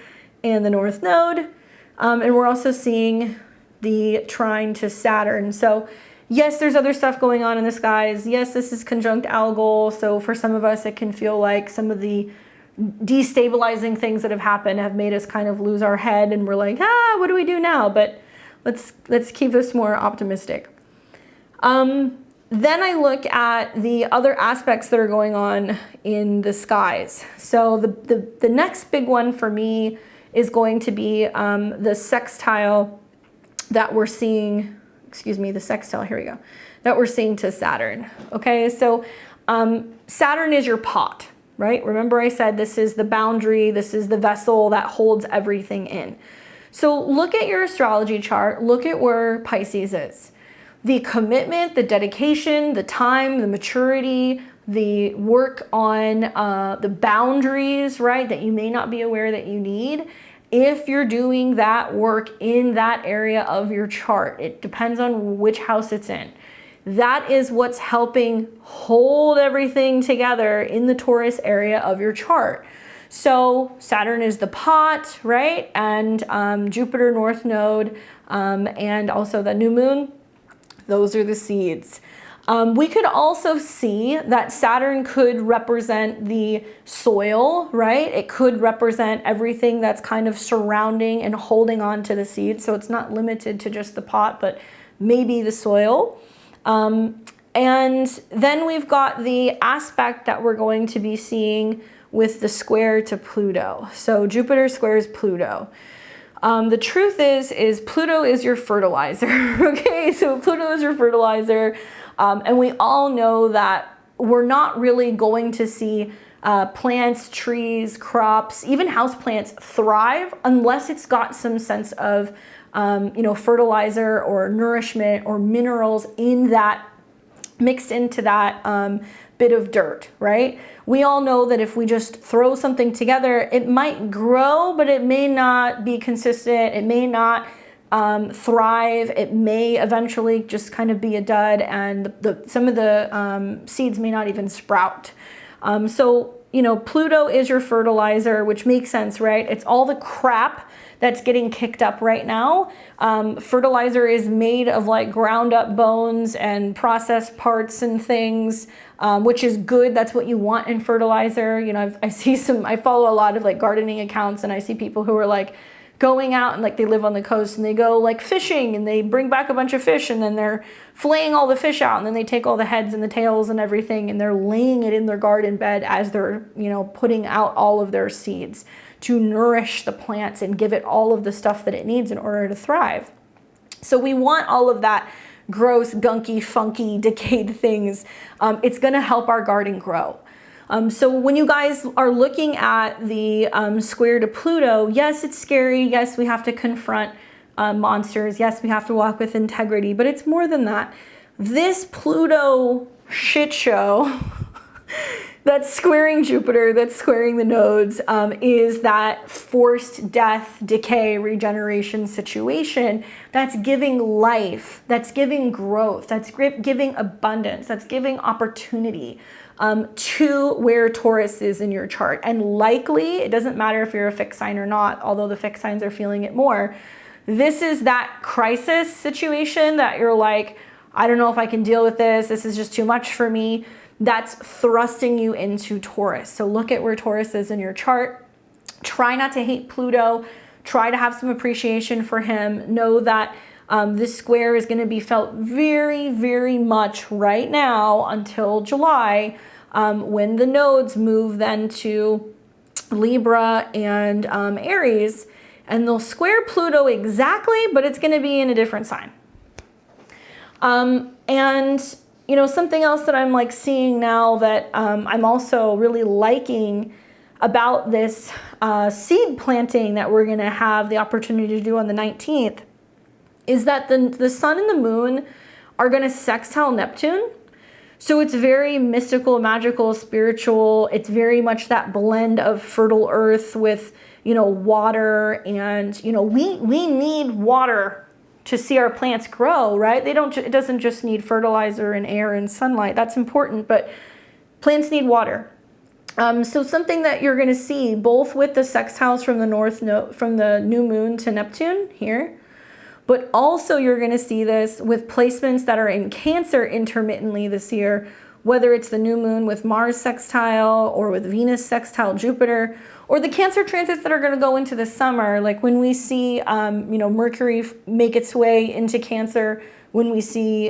and the North Node. And we're also seeing the trine to Saturn. So yes, there's other stuff going on in the skies. Yes, this is conjunct Algol. So for some of us, it can feel like some of the destabilizing things that have happened have made us kind of lose our head, and we're like, what do we do now? But let's keep this more optimistic. Then I look at the other aspects that are going on in the skies. So the next big one for me is going to be the sextile that we're seeing. The sextile, here we go, that we're seeing to Saturn. Okay, so Saturn is your pot, right? Remember I said this is the boundary, this is the vessel that holds everything in. So look at your astrology chart, look at where Pisces is. The commitment, the dedication, the time, the maturity, the work on the boundaries, right, that you may not be aware that you need, if you're doing that work in that area of your chart. It depends on which house it's in. That is what's helping hold everything together in the Taurus area of your chart. So Saturn is the pot, right? And Jupiter, North Node, and also the new moon, those are the seeds. We could also see that Saturn could represent the soil, right? It could represent everything that's kind of surrounding and holding on to the seeds. So it's not limited to just the pot, but maybe the soil. And then we've got the aspect that we're going to be seeing with the square to Pluto. So Jupiter squares Pluto. The truth is Pluto is your fertilizer, okay? So Pluto is your fertilizer. And we all know that we're not really going to see plants, trees, crops, even houseplants thrive unless it's got some sense of fertilizer or nourishment or minerals in that, mixed into that bit of dirt, right? We all know that if we just throw something together, it might grow, but it may not be consistent. It may not thrive. It may eventually just kind of be a dud, and some of the seeds may not even sprout. So Pluto is your fertilizer, which makes sense, right? It's all the crap that's getting kicked up right now. Fertilizer is made of like ground up bones and processed parts and things, which is good. That's what you want in fertilizer. I follow a lot of like gardening accounts, and I see people who are like going out and like they live on the coast and they go like fishing and they bring back a bunch of fish, and then they're filleting all the fish out, and then they take all the heads and the tails and everything, and they're laying it in their garden bed as they're putting out all of their seeds to nourish the plants and give it all of the stuff that it needs in order to thrive. So we want all of that gross, gunky, funky, decayed things. It's going to help our garden grow. So when you guys are looking at the square to Pluto, yes, it's scary. Yes, we have to confront monsters. Yes, we have to walk with integrity, but it's more than that. This Pluto shit show that's squaring Jupiter, that's squaring the nodes, is that forced death, decay, regeneration situation that's giving life, that's giving growth, that's giving abundance, that's giving opportunity to where Taurus is in your chart. And likely, it doesn't matter if you're a fixed sign or not, although the fixed signs are feeling it more. This is that crisis situation that you're like, I don't know if I can deal with this. This is just too much for me. That's thrusting you into Taurus. So look at where Taurus is in your chart. Try not to hate Pluto. Try to have some appreciation for him. Know that this square is going to be felt very, very much right now until July, when the nodes move then to Libra and Aries, and they'll square Pluto exactly, but it's going to be in a different sign. And something else that I'm like seeing now that I'm also really liking about this seed planting that we're going to have the opportunity to do on the 19th is that the sun and the moon are going to sextile Neptune. So it's very mystical, magical, spiritual. It's very much that blend of fertile earth with, water, and, we need water to see our plants grow, right? It doesn't just need fertilizer and air and sunlight. That's important, but plants need water. So something that you're going to see both with the sextiles from the north node, from the new moon to Neptune here, but also you're going to see this with placements that are in Cancer intermittently this year, whether it's the new moon with Mars sextile or with Venus sextile Jupiter, or the Cancer transits that are going to go into the summer, like when we see, Mercury make its way into Cancer, when we see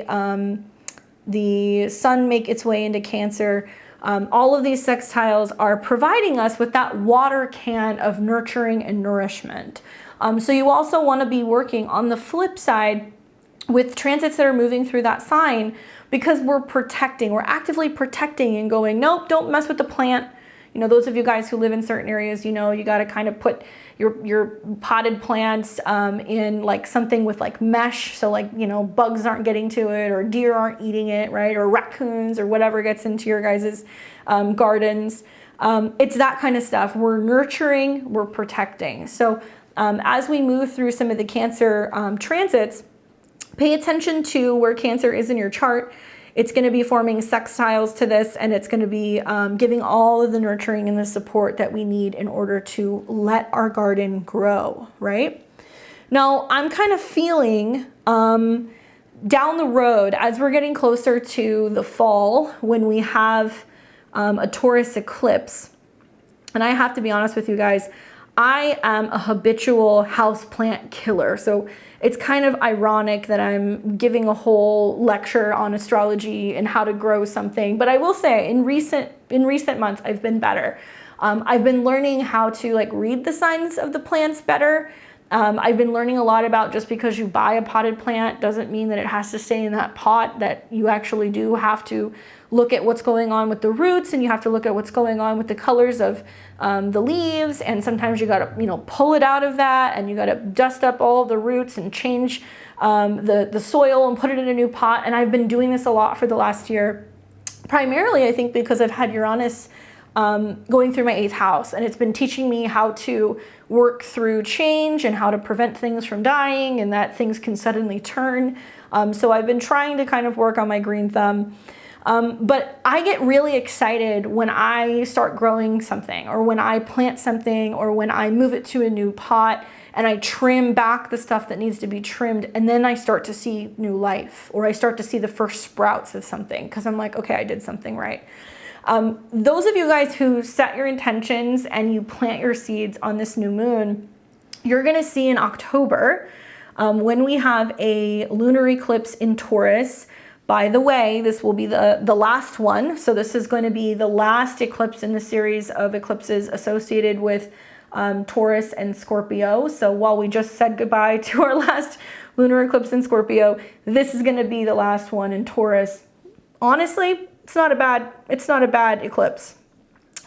the sun make its way into Cancer. All of these sextiles are providing us with that water can of nurturing and nourishment. So you also want to be working on the flip side with transits that are moving through that sign, because we're actively protecting and going, nope, don't mess with the plant. Those of you guys who live in certain areas, you got to kind of put your potted plants in like something with like mesh. So like, bugs aren't getting to it, or deer aren't eating it, right? Or raccoons or whatever gets into your guys' gardens. It's that kind of stuff. We're nurturing, we're protecting. So as we move through some of the Cancer transits, pay attention to where Cancer is in your chart. It's going to be forming sextiles to this, and it's going to be giving all of the nurturing and the support that we need in order to let our garden grow, right? Now, I'm kind of feeling down the road, as we're getting closer to the fall, when we have a Taurus eclipse, and I have to be honest with you guys, I am a habitual houseplant killer. So it's kind of ironic that I'm giving a whole lecture on astrology and how to grow something. But I will say in recent months, I've been better. I've been learning how to like read the signs of the plants better. I've been learning a lot about just because you buy a potted plant doesn't mean that it has to stay in that pot, that you actually do have to look at what's going on with the roots, and you have to look at what's going on with the colors of the leaves, and sometimes you gotta, pull it out of that, and you gotta dust up all of the roots and change the soil and put it in a new pot. And I've been doing this a lot for the last year, primarily I think because I've had Uranus going through my 8th house, and it's been teaching me how to work through change and how to prevent things from dying and that things can suddenly turn. So I've been trying to kind of work on my green thumb. But I get really excited when I start growing something, or when I plant something, or when I move it to a new pot and I trim back the stuff that needs to be trimmed, and then I start to see new life, or I start to see the first sprouts of something, because I'm like, okay, I did something right. Those of you guys who set your intentions and you plant your seeds on this new moon, you're going to see in October, when we have a lunar eclipse in Taurus. By the way, this will be the last one. So this is going to be the last eclipse in the series of eclipses associated with Taurus and Scorpio. So while we just said goodbye to our last lunar eclipse in Scorpio, this is going to be the last one in Taurus. Honestly, it's not a bad eclipse.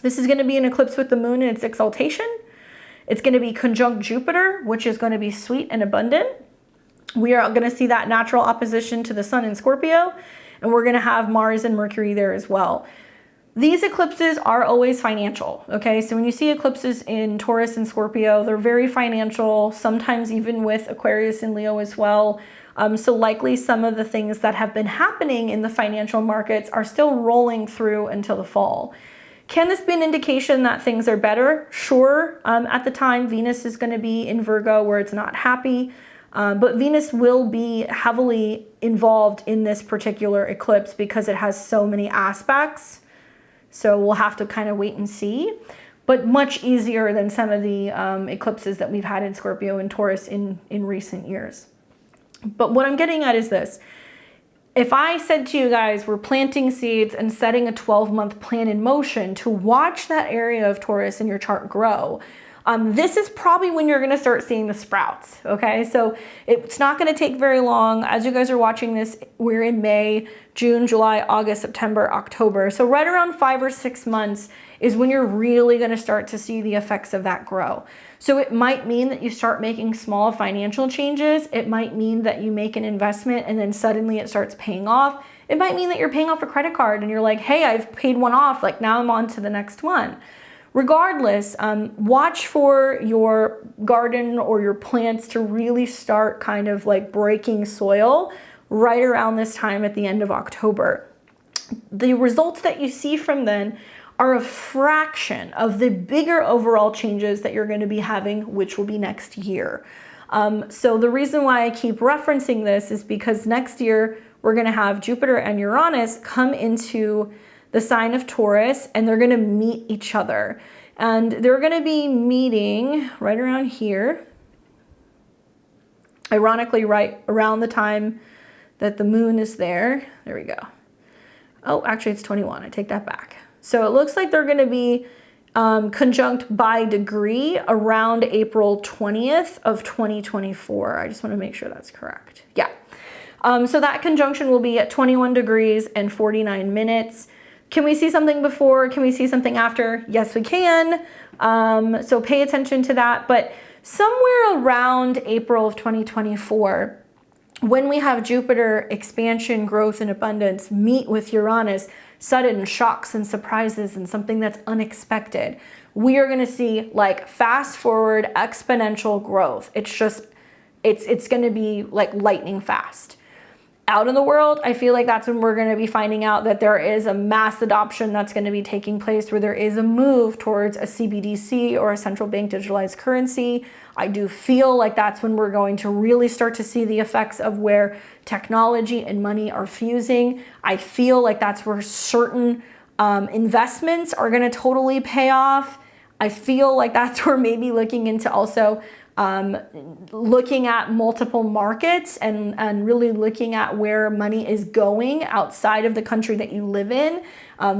This is going to be an eclipse with the moon in its exaltation. It's going to be conjunct Jupiter, which is going to be sweet and abundant. We are going to see that natural opposition to the sun in Scorpio, and we're going to have Mars and Mercury there as well. These eclipses are always financial, okay? So when you see eclipses in Taurus and Scorpio, they're very financial, sometimes even with Aquarius and Leo as well. So likely some of the things that have been happening in the financial markets are still rolling through until the fall. Can this be an indication that things are better? Sure. At the time, Venus is going to be in Virgo, where it's not happy. But Venus will be heavily involved in this particular eclipse because it has so many aspects. So we'll have to kind of wait and see. But much easier than some of the eclipses that we've had in Scorpio and Taurus in recent years. But what I'm getting at is this. If I said to you guys, we're planting seeds and setting a 12-month plan in motion to watch that area of Taurus in your chart grow, this is probably when you're going to start seeing the sprouts, okay? So it's not going to take very long. As you guys are watching this, we're in May, June, July, August, September, October. So right around 5 or 6 months is when you're really going to start to see the effects of that grow. So it might mean that you start making small financial changes. It might mean that you make an investment and then suddenly it starts paying off. It might mean that you're paying off a credit card and you're like, hey, I've paid one off. Like now I'm on to the next one. Regardless, watch for your garden or your plants to really start kind of like breaking soil right around this time at the end of October. The results that you see from then are a fraction of the bigger overall changes that you're going to be having, which will be next year. So the reason why I keep referencing this is because next year we're going to have Jupiter and Uranus come into the sign of Taurus, and they're going to meet each other. And they're going to be meeting right around here. Ironically, right around the time that the moon is there. There we go. Oh, actually it's 21. I take that back. So it looks like they're going to be conjunct by degree around April 20th of 2024. I just want to make sure that's correct. Yeah. So that conjunction will be at 21 degrees and 49 minutes. Can we see something before? Can we see something after? Yes, we can. So pay attention to that. But somewhere around April of 2024, when we have Jupiter expansion, growth, and abundance meet with Uranus, sudden shocks and surprises and something that's unexpected. We are going to see like fast forward exponential growth. It's going to be like lightning fast. Out in the world, I feel like that's when we're going to be finding out that there is a mass adoption that's going to be taking place, where there is a move towards a CBDC or a central bank digitalized currency. I do feel like that's when we're going to really start to see the effects of where technology and money are fusing. I feel like that's where certain investments are going to totally pay off. I feel like that's where maybe looking into also looking at multiple markets and really looking at where money is going outside of the country that you live in,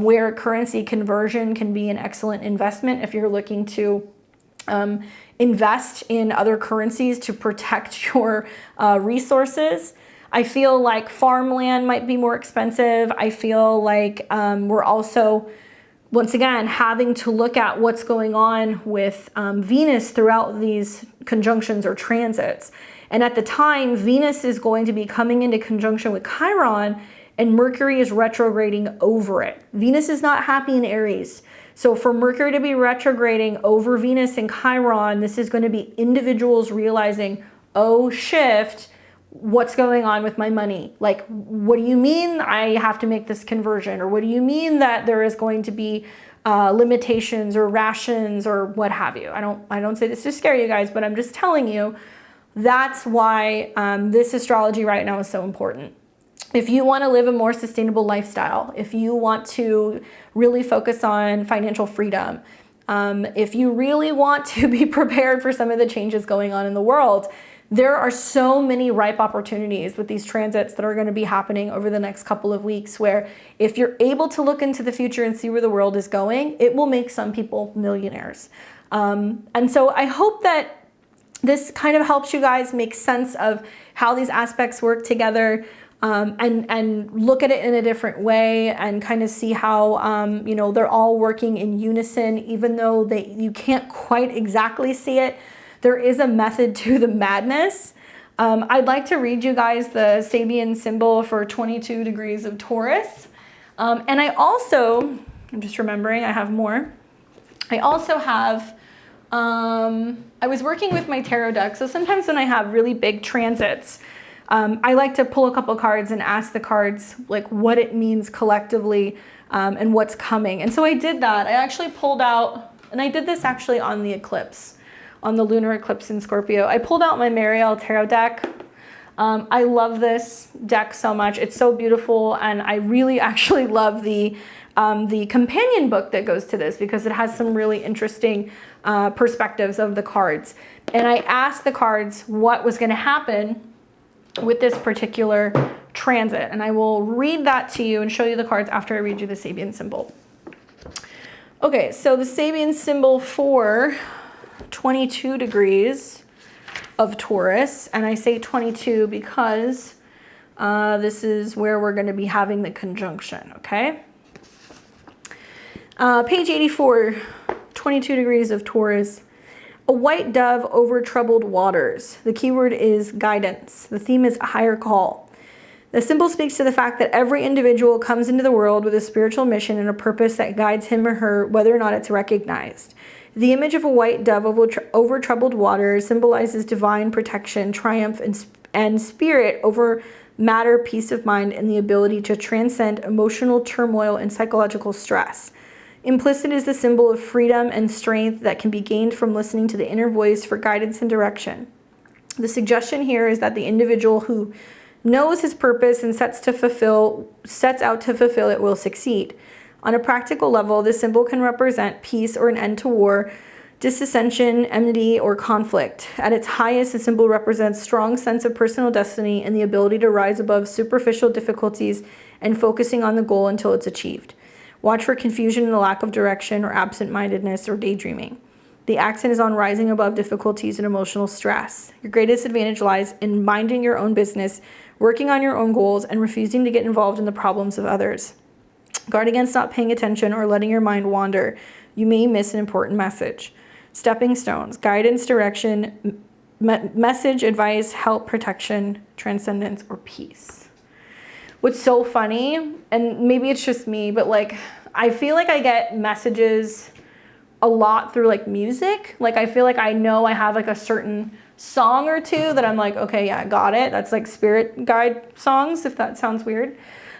where currency conversion can be an excellent investment if you're looking to invest in other currencies to protect your resources. I feel like farmland might be more expensive. I feel like we're also, once again, having to look at what's going on with Venus throughout these conjunctions or transits. And at the time, Venus is going to be coming into conjunction with Chiron, and Mercury is retrograding over it. Venus is not happy in Aries. So for Mercury to be retrograding over Venus and Chiron, this is going to be individuals realizing, oh, shift, what's going on with my money? Like, what do you mean I have to make this conversion? Or what do you mean that there is going to be limitations or rations or what have you? I don't say this to scare you guys, but I'm just telling you that's why this astrology right now is so important. If you want to live a more sustainable lifestyle, if you want to really focus on financial freedom, if you really want to be prepared for some of the changes going on in the world, there are so many ripe opportunities with these transits that are going to be happening over the next couple of weeks, where if you're able to look into the future and see where the world is going, it will make some people millionaires. And so I hope that this kind of helps you guys make sense of how these aspects work together, and look at it in a different way, and kind of see how they're all working in unison, even though you can't quite exactly see it. There is a method to the madness. I'd like to read you guys the Sabian symbol for 22 degrees of Taurus. And I also, I'm just remembering, I have more. I also have, I was working with my tarot deck. So sometimes when I have really big transits, I like to pull a couple cards and ask the cards like what it means collectively, and what's coming. And so I did that. I actually pulled out, and I did this actually on the eclipse, on the lunar eclipse in Scorpio. I pulled out my Mariel tarot deck. I love this deck so much. It's so beautiful, and I really actually love the companion book that goes to this, because it has some really interesting perspectives of the cards. And I asked the cards what was going to happen with this particular transit, and I will read that to you and show you the cards after I read you the Sabian symbol. Okay, so the Sabian symbol for 22 degrees of Taurus, and I say 22 because this is where we're going to be having the conjunction, okay? Page 84, 22 degrees of Taurus. A white dove over troubled waters. The keyword is guidance. The theme is a higher call. The symbol speaks to the fact that every individual comes into the world with a spiritual mission and a purpose that guides him or her, whether or not it's recognized. The image of a white dove over troubled waters symbolizes divine protection, triumph, and spirit over matter, peace of mind, and the ability to transcend emotional turmoil and psychological stress. Implicit is the symbol of freedom and strength that can be gained from listening to the inner voice for guidance and direction. The suggestion here is that the individual who knows his purpose and sets out to fulfill it will succeed. On a practical level, this symbol can represent peace or an end to war, dissension, enmity, or conflict. At its highest, the symbol represents strong sense of personal destiny and the ability to rise above superficial difficulties and focusing on the goal until it's achieved. Watch for confusion and a lack of direction, or absent-mindedness or daydreaming. The accent is on rising above difficulties and emotional stress. Your greatest advantage lies in minding your own business, working on your own goals, and refusing to get involved in the problems of others. Guard against not paying attention or letting your mind wander. You may miss an important message. Stepping stones, guidance, direction, message, advice, help, protection, transcendence, or peace. what's so funny, and maybe it's just me, but like, I feel like I get messages a lot through like music. Like, I feel like I know I have like a certain song or two that I'm like, okay, yeah, I got it. That's like spirit guide songs, if that sounds weird.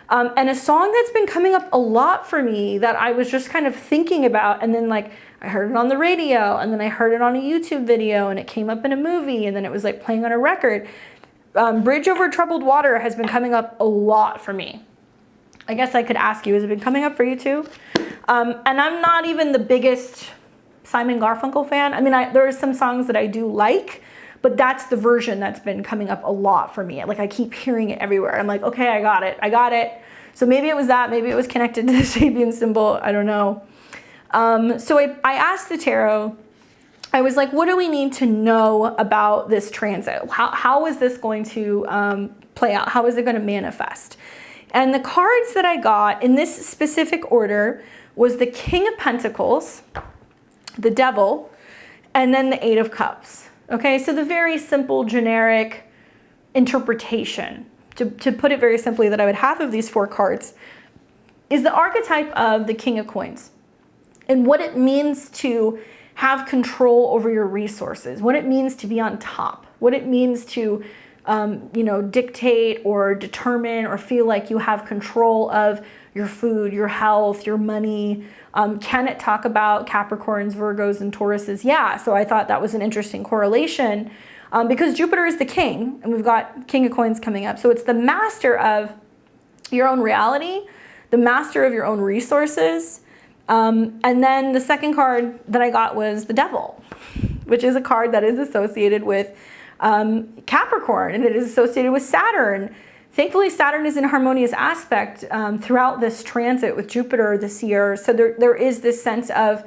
And a song that's been coming up a lot for me that I was just kind of thinking about, and then like I heard it on the radio, and then I heard it on a YouTube video, and it came up in a movie, and then it was like playing on a record. Bridge Over Troubled Water has been coming up a lot for me. I guess I could ask you, has it been coming up for you too? And I'm not even the biggest Simon Garfunkel fan. I mean, there are some songs that I do like, but that's the version that's been coming up a lot for me. Like, I keep hearing it everywhere. I'm like, okay, I got it. So maybe it was that, maybe it was connected to the Sabian symbol, I don't know. So I asked the tarot, I was like, what do we need to know about this transit? How is this going to play out? How is it going to manifest? And the cards that I got in this specific order was the King of Pentacles, the Devil, and then the Eight of Cups. Okay, so the very simple, generic interpretation, to put it very simply, that I would have of these 4 cards is the archetype of the King of Coins and what it means to have control over your resources, what it means to be on top, what it means to dictate or determine or feel like you have control of your food, your health, your money. Can it talk about Capricorns, Virgos, and Tauruses? Yeah, so I thought that was an interesting correlation because Jupiter is the king, and we've got King of Coins coming up. So it's the master of your own reality, the master of your own resources. And then the second card that I got was the Devil, which is a card that is associated with Capricorn, and it is associated with Saturn. Thankfully, Saturn is in harmonious aspect throughout this transit with Jupiter this year. So there is this sense of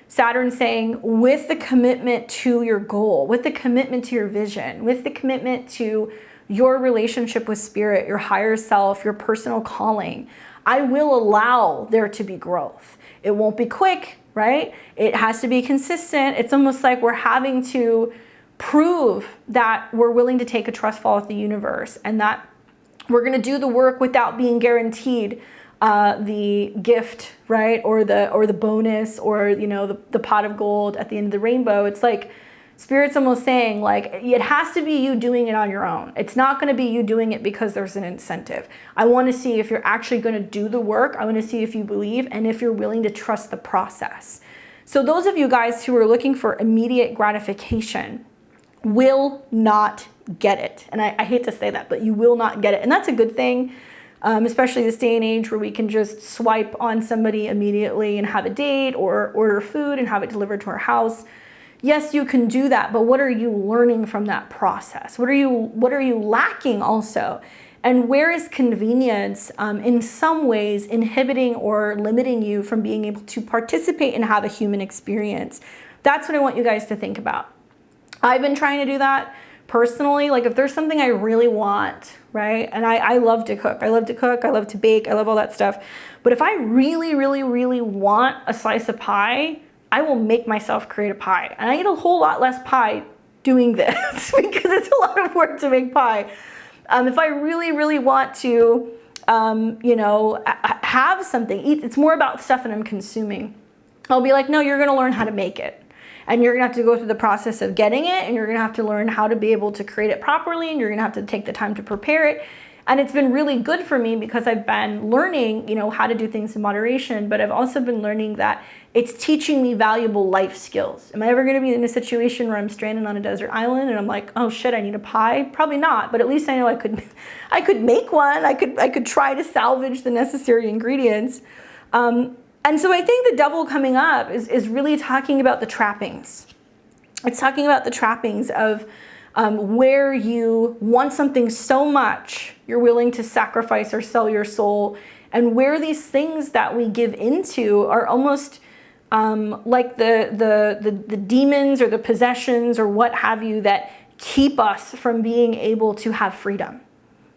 Saturn saying, with the commitment to your goal, with the commitment to your vision, with the commitment to your relationship with spirit, your higher self, your personal calling, I will allow there to be growth. It won't be quick, right? It has to be consistent. It's almost like we're having to prove that we're willing to take a trust fall with the universe, and that we're going to do the work without being guaranteed the gift, right? Or the bonus, or the pot of gold at the end of the rainbow. It's like Spirit's almost saying, like, it has to be you doing it on your own. It's not going to be you doing it because there's an incentive. I want to see if you're actually going to do the work. I want to see if you believe and if you're willing to trust the process. So those of you guys who are looking for immediate gratification will not get it. And I hate to say that, but you will not get it. And that's a good thing, especially this day and age where we can just swipe on somebody immediately and have a date, or order food and have it delivered to our house. Yes, you can do that, but what are you learning from that process? What are you lacking also? And where is convenience in some ways inhibiting or limiting you from being able to participate and have a human experience? That's what I want you guys to think about. I've been trying to do that personally. Like, if there's something I really want, right? And I love to cook. I love to bake. I love all that stuff. But if I really, really, really want a slice of pie, I will make myself create a pie. And I eat a whole lot less pie doing this because it's a lot of work to make pie. If I really, really want to, have something, eat, it's more about stuff that I'm consuming. I'll be like, no, you're going to learn how to make it. And you're going to have to go through the process of getting it, and you're going to have to learn how to be able to create it properly, and you're going to have to take the time to prepare it. And it's been really good for me because I've been learning, how to do things in moderation, but I've also been learning that it's teaching me valuable life skills. Am I ever going to be in a situation where I'm stranded on a desert island and I'm like, oh shit, I need a pie? Probably not, but at least I know I could make one. I could try to salvage the necessary ingredients. And so I think the Devil coming up is really talking about the trappings. It's talking about the trappings of where you want something so much, you're willing to sacrifice or sell your soul, and where these things that we give into are almost like the demons or the possessions or what have you that keep us from being able to have freedom,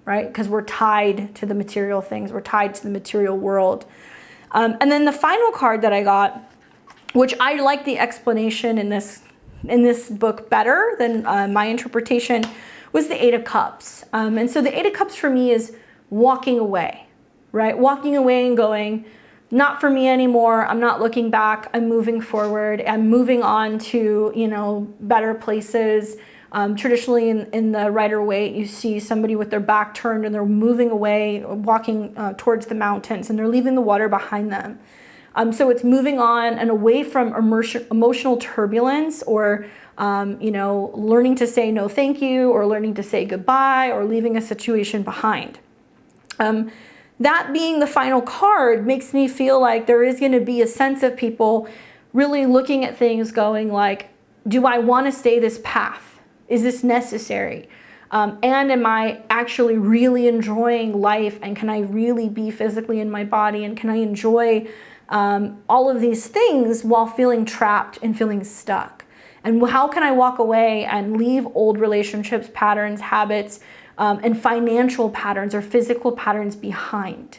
right? Because we're tied to the material things. We're tied to the material world. And then the final card that I got, which I like the explanation in this book better than my interpretation, was the Eight of Cups. And so the Eight of Cups for me is walking away, right? Walking away and going, not for me anymore. I'm not looking back. I'm moving forward. I'm moving on to, you know, better places. Traditionally in the Rider-Waite, you see somebody with their back turned and they're moving away, walking towards the mountains, and they're leaving the water behind them. So it's moving on and away from emotional turbulence, or, you know, learning to say no thank you, or learning to say goodbye, or leaving a situation behind. That being the final card makes me feel like there is going to be a sense of people really looking at things going like, do I want to stay this path? Is this necessary? And am I actually really enjoying life? And can I really be physically in my body? And can I enjoy all of these things while feeling trapped and feeling stuck? And how can I walk away and leave old relationships, patterns, habits, and financial patterns or physical patterns behind?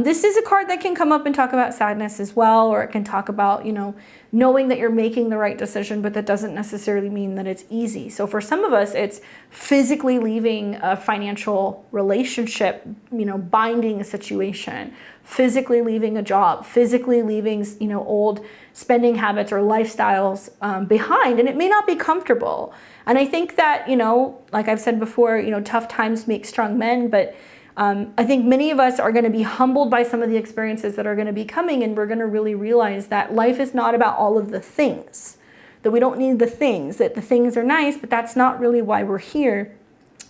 This is a card that can come up and talk about sadness as well, or it can talk about, you know, knowing that you're making the right decision, but that doesn't necessarily mean that it's easy. So for some of us, it's physically leaving a financial relationship, you know, binding a situation, physically leaving a job, physically leaving, you know, old spending habits or lifestyles behind, and it may not be comfortable. And I think that, you know, like I've said before, you know, tough times make strong men, but I think many of us are going to be humbled by some of the experiences that are going to be coming, and we're going to really realize that life is not about all of the things, that we don't need the things, that the things are nice, but that's not really why we're here.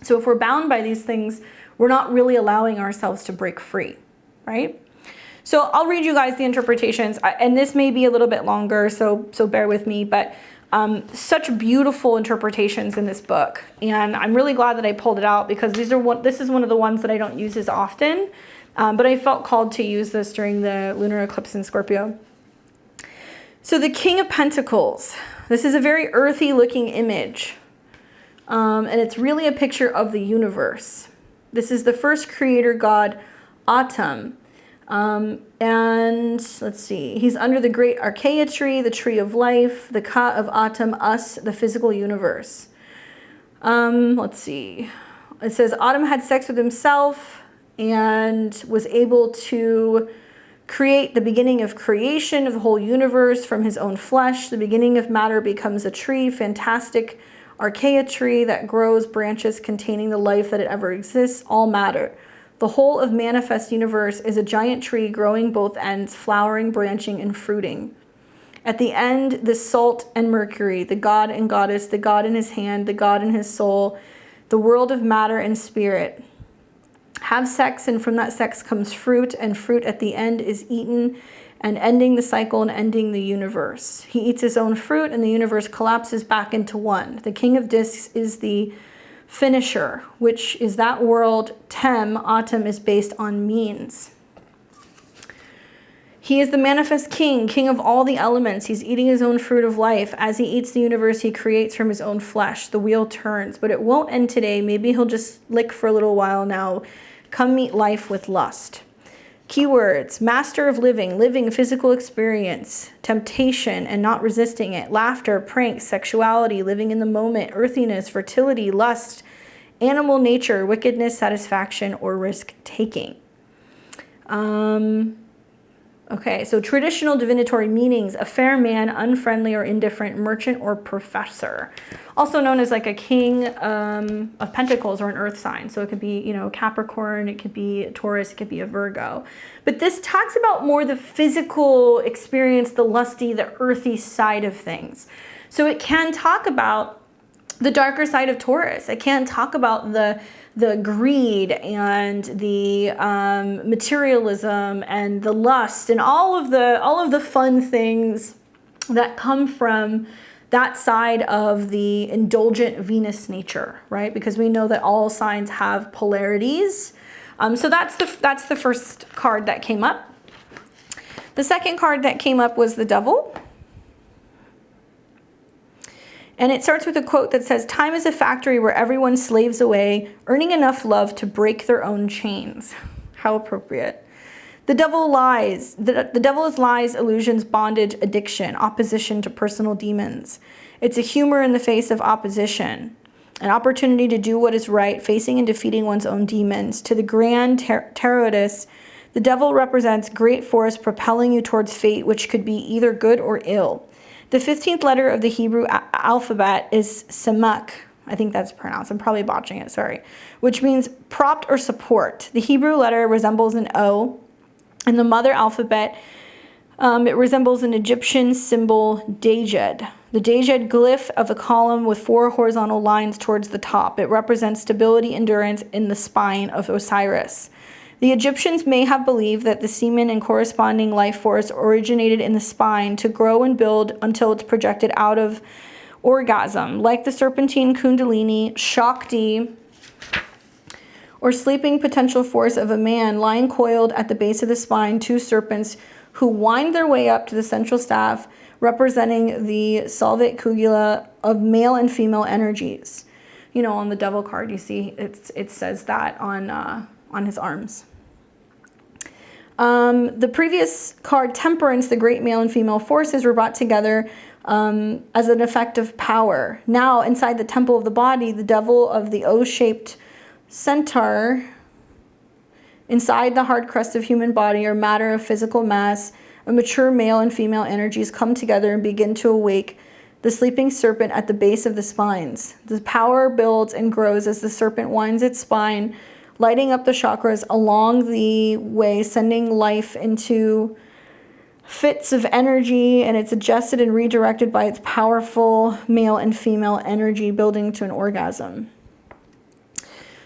So if we're bound by these things, we're not really allowing ourselves to break free, right? So I'll read you guys the interpretations, and this may be a little bit longer, so bear with me, but such beautiful interpretations in this book, and I'm really glad that I pulled it out, because this is one of the ones that I don't use as often, but I felt called to use this during the lunar eclipse in Scorpio. So the King of Pentacles, this is a very earthy looking image, and it's really a picture of the universe. This is the first creator god, Autumn. And let's see, he's under the great Archaea tree, the tree of life, the Ka of Autumn, us, the physical universe. Let's see, it says Autumn had sex with himself and was able to create the beginning of creation of the whole universe from his own flesh. The beginning of matter becomes a tree, fantastic Archaea tree that grows branches containing the life that it ever exists, all matter. The whole of manifest universe is a giant tree growing both ends, flowering, branching, and fruiting. At the end, the salt and Mercury, the god and goddess, the god in his hand, the god in his soul, the world of matter and spirit. Have sex, and from that sex comes fruit, and fruit at the end is eaten, and ending the cycle and ending the universe. He eats his own fruit, and the universe collapses back into one. The King of Discs is the finisher, which is that world. Tem, Autumn, is based on means. He is the manifest king, king of all the elements. He's eating his own fruit of life. As he eats the universe, he creates from his own flesh. The wheel turns, but it won't end today. Maybe he'll just lick for a little while now. Come meet life with lust. Keywords: master of living physical experience, temptation and not resisting it, laughter, pranks, sexuality, living in the moment, earthiness, fertility, lust, animal nature, wickedness, satisfaction, or risk-taking. Okay, so traditional divinatory meanings: a fair man, unfriendly or indifferent, merchant or professor. Also known as like a king of pentacles or an earth sign. So it could be, you know, Capricorn, it could be a Taurus, it could be a Virgo. But this talks about more the physical experience, the lusty, the earthy side of things. So it can talk about the darker side of Taurus. It can talk about the greed and the materialism and the lust and all of the fun things that come from that side of the indulgent Venus nature, right? Because we know that all signs have polarities. So that's the first card that came up. The second card that came up was the Devil. And it starts with a quote that says, "Time is a factory where everyone slaves away, earning enough love to break their own chains." How appropriate. The devil lies. The devil is lies, illusions, bondage, addiction, opposition to personal demons. It's a humor in the face of opposition.
an opportunity to do what is right, facing and defeating one's own demons. To the grand tarotist, the devil represents great force propelling you towards fate, which could be either good or ill. The 15th letter of the Hebrew alphabet is Semak. I think that's pronounced. I'm probably botching it, sorry. Which means propped or support. The Hebrew letter resembles an O. In the mother alphabet, it resembles an Egyptian symbol, Dajed. The Dajed glyph of a column with 4 horizontal lines towards the top. It represents stability, endurance in the spine of Osiris. The Egyptians may have believed that the semen and corresponding life force originated in the spine to grow and build until it's projected out of orgasm. Like the serpentine Kundalini, Shakti, or sleeping potential force of a man lying coiled at the base of the spine, 2 serpents who wind their way up to the central staff, representing the Salvit Kugula of male and female energies. You know, on the devil card, you see it says that on his arms. The previous card, Temperance, the great male and female forces were brought together as an effect of power. Now, inside the temple of the body, the devil of the O-shaped centaur, inside the hard crust of human body or matter of physical mass, a mature male and female energies come together and begin to awake the sleeping serpent at the base of the spines. The power builds and grows as the serpent winds its spine, lighting up the chakras along the way, sending life into fits of energy, and it's adjusted and redirected by its powerful male and female energy, building to an orgasm.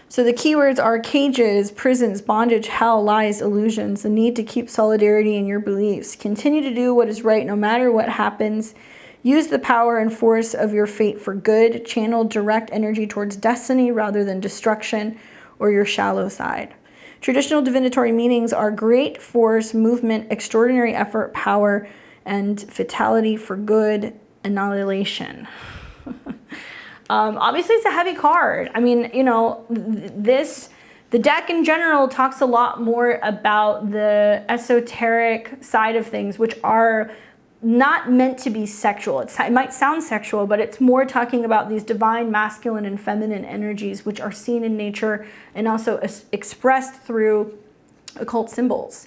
So the keywords are cages, prisons, bondage, hell, lies, illusions, the need to keep solidarity in your beliefs. Continue to do what is right no matter what happens. Use the power and force of your fate for good. Channel direct energy towards destiny rather than destruction or your shallow side. Traditional divinatory meanings are great force, movement, extraordinary effort, power, and vitality for good, annihilation. Obviously, it's a heavy card. I mean, you know, the deck in general talks a lot more about the esoteric side of things, which are not meant to be sexual. It might sound sexual, but it's more talking about these divine masculine and feminine energies, which are seen in nature and also expressed through occult symbols.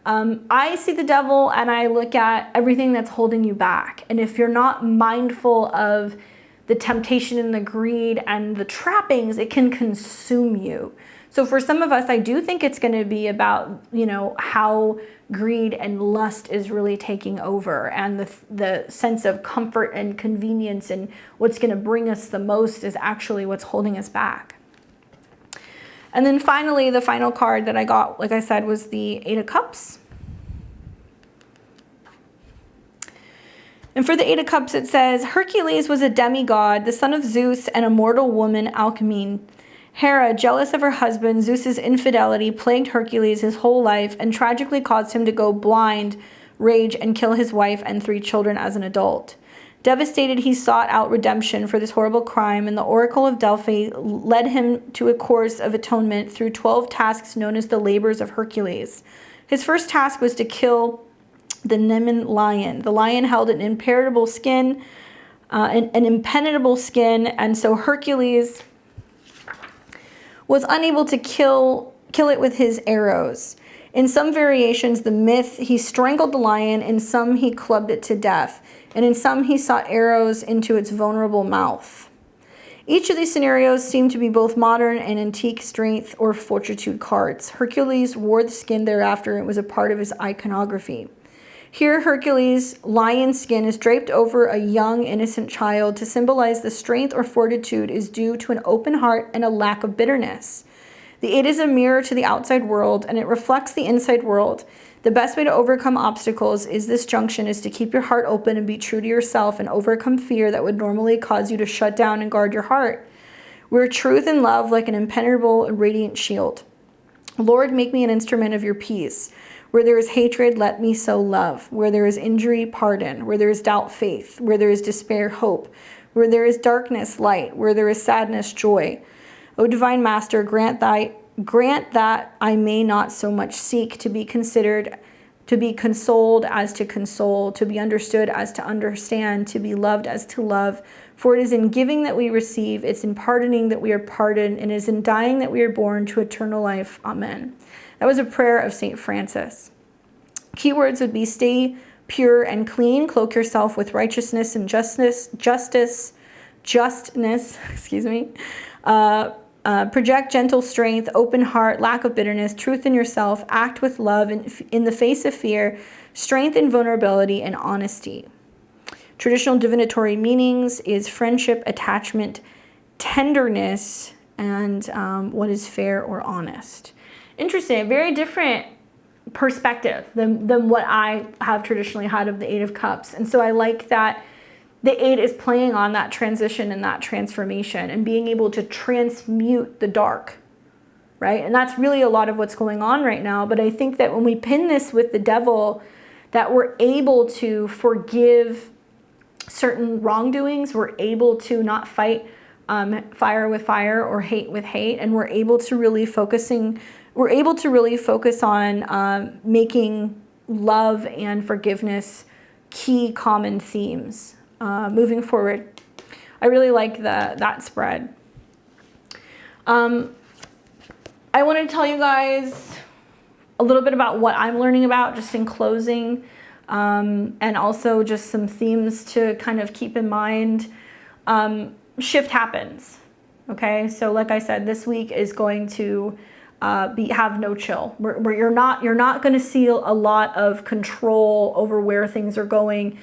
I see the devil and I look at everything that's holding you back. And if you're not mindful of the temptation and the greed and the trappings, it can consume you. So for some of us, I do think it's going to be about, you know, how greed and lust is really taking over, and the sense of comfort and convenience and what's going to bring us the most is actually what's holding us back. And then finally, the final card that I got, like I said, was the 8 of Cups. And for the 8 of Cups, it says, Hercules was a demigod, the son of Zeus and a mortal woman, Alcmene. Hera, jealous of her husband, Zeus's infidelity, plagued Hercules his whole life and tragically caused him to go blind, rage, and kill his wife and 3 children as an adult. Devastated, he sought out redemption for this horrible crime, and the Oracle of Delphi led him to a course of atonement through 12 tasks known as the labors of Hercules. His first task was to kill the Nemean lion. The lion held an impenetrable skin, and so Hercules was unable to kill it with his arrows. In some variations, the myth, he strangled the lion, in some he clubbed it to death, and in some he shot arrows into its vulnerable mouth. Each of these scenarios seem to be both modern and antique strength or fortitude cards. Hercules wore the skin thereafter, and it was a part of his iconography. Here, Hercules' lion skin is draped over a young, innocent child to symbolize the strength or fortitude is due to an open heart and a lack of bitterness. The 8 is a mirror to the outside world, and it reflects the inside world. The best way to overcome obstacles is this junction is to keep your heart open and be true to yourself and overcome fear that would normally cause you to shut down and guard your heart. Wear truth and love like an impenetrable and radiant shield. Lord, make me an instrument of your peace. Where there is hatred, let me sow love. Where there is injury, pardon. Where there is doubt, faith. Where there is despair, hope. Where there is darkness, light. Where there is sadness, joy. O divine master, grant that I may not so much seek to be considered, to be consoled as to console, to be understood as to understand, to be loved as to love, For it is in giving that we receive, it's in pardoning that we are pardoned, and it is in dying that we are born to eternal life. Amen. That was a prayer of St. Francis. Keywords would be stay pure and clean, cloak yourself with righteousness and justness, project gentle strength, open heart, lack of bitterness, truth in yourself, act with love in the face of fear, strength in vulnerability, and honesty. Traditional divinatory meanings is friendship, attachment, tenderness, and what is fair or honest. Interesting, a very different perspective than what I have traditionally had of the Eight of Cups. And so I like that the Eight is playing on that transition and that transformation and being able to transmute the dark, right? And that's really a lot of what's going on right now. But I think that when we pin this with the devil, that we're able to forgive certain wrongdoings, we're able to not fight fire with fire or hate with hate, and we're able to really focus on making love and forgiveness key common themes moving forward. I really like that spread. I want to tell you guys a little bit about what I'm learning about just in closing, and also just some themes to kind of keep in mind. Shift happens. Okay, so like I said, this week is going to have no chill. Where you're not going to see a lot of control over where things are going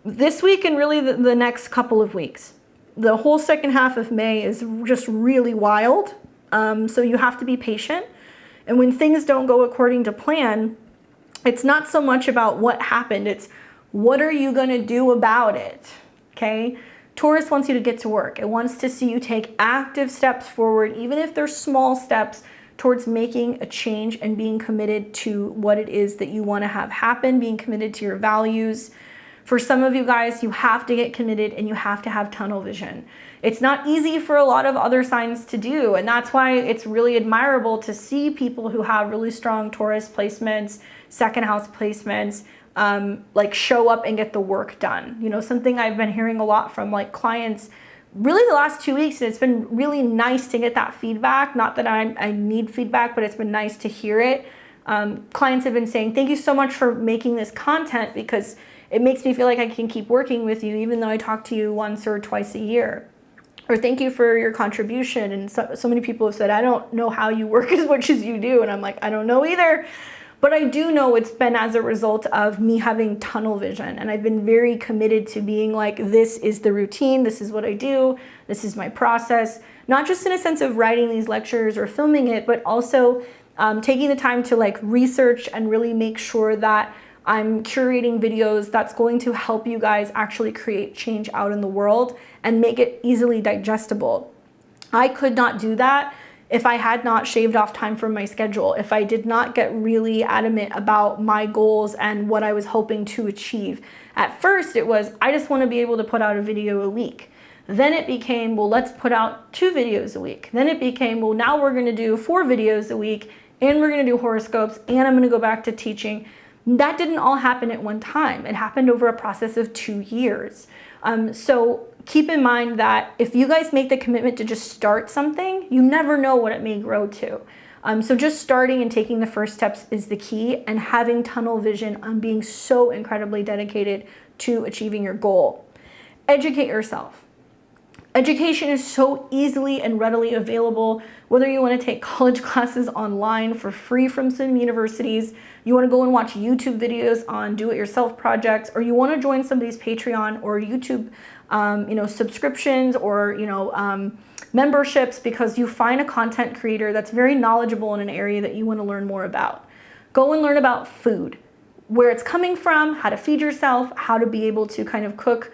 this week and really the next couple of weeks. The whole second half of May is just really wild. So you have to be patient. And when things don't go according to plan, it's not so much about what happened. It's what are you going to do about it? Okay. Taurus wants you to get to work. It wants to see you take active steps forward, even if they're small steps, towards making a change and being committed to what it is that you want to have happen, being committed to your values. For some of you guys, you have to get committed and you have to have tunnel vision. It's not easy for a lot of other signs to do, and that's why it's really admirable to see people who have really strong Taurus placements, second house placements, like show up and get the work done. You know, something I've been hearing a lot from like clients really the last 2 weeks, and it's been really nice to get that feedback. Not that I need feedback, but it's been nice to hear it. Clients have been saying, thank you so much for making this content because it makes me feel like I can keep working with you even though I talk to you once or twice a year. Or thank you for your contribution. And so many people have said, I don't know how you work as much as you do. And I'm like, I don't know either. But I do know it's been as a result of me having tunnel vision. And I've been very committed to being like, this is the routine. This is what I do. This is my process. Not just in a sense of writing these lectures or filming it, but also taking the time to like research and really make sure that I'm curating videos that's going to help you guys actually create change out in the world and make it easily digestible. I could not do that if I had not shaved off time from my schedule, if I did not get really adamant about my goals and what I was hoping to achieve. At first it was, I just want to be able to put out a video a week. Then it became, well, let's put out 2 videos a week. Then it became, well, now we're going to do 4 videos a week and we're going to do horoscopes and I'm going to go back to teaching. That didn't all happen at one time. It happened over a process of 2 years. So keep in mind that if you guys make the commitment to just start something, you never know what it may grow to. So just starting and taking the first steps is the key, and having tunnel vision on being so incredibly dedicated to achieving your goal. Educate yourself. Education is so easily and readily available, whether you want to take college classes online for free from some universities, you want to go and watch YouTube videos on do-it-yourself projects, or you want to join somebody's Patreon or YouTube subscriptions or memberships because you find a content creator that's very knowledgeable in an area that you want to learn more about. Go and learn about food, where it's coming from, how to feed yourself, how to be able to kind of cook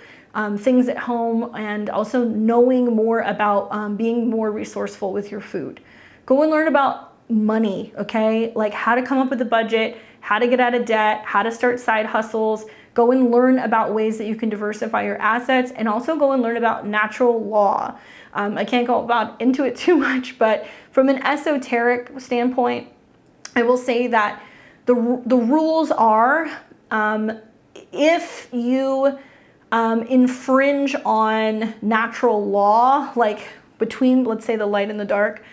things at home, and also knowing more about being more resourceful with your food. Go and learn about money, okay? Like how to come up with a budget, how to get out of debt, how to start side hustles. Go and learn about ways that you can diversify your assets, and also go and learn about natural law. I can't go into it too much, but from an esoteric standpoint, I will say that the rules are if you infringe on natural law, like between, let's say, the light and the dark,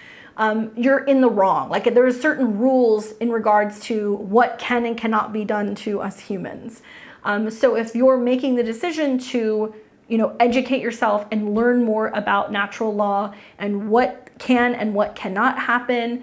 you're in the wrong. Like there are certain rules in regards to what can and cannot be done to us humans. So if you're making the decision to, educate yourself and learn more about natural law and what can and what cannot happen,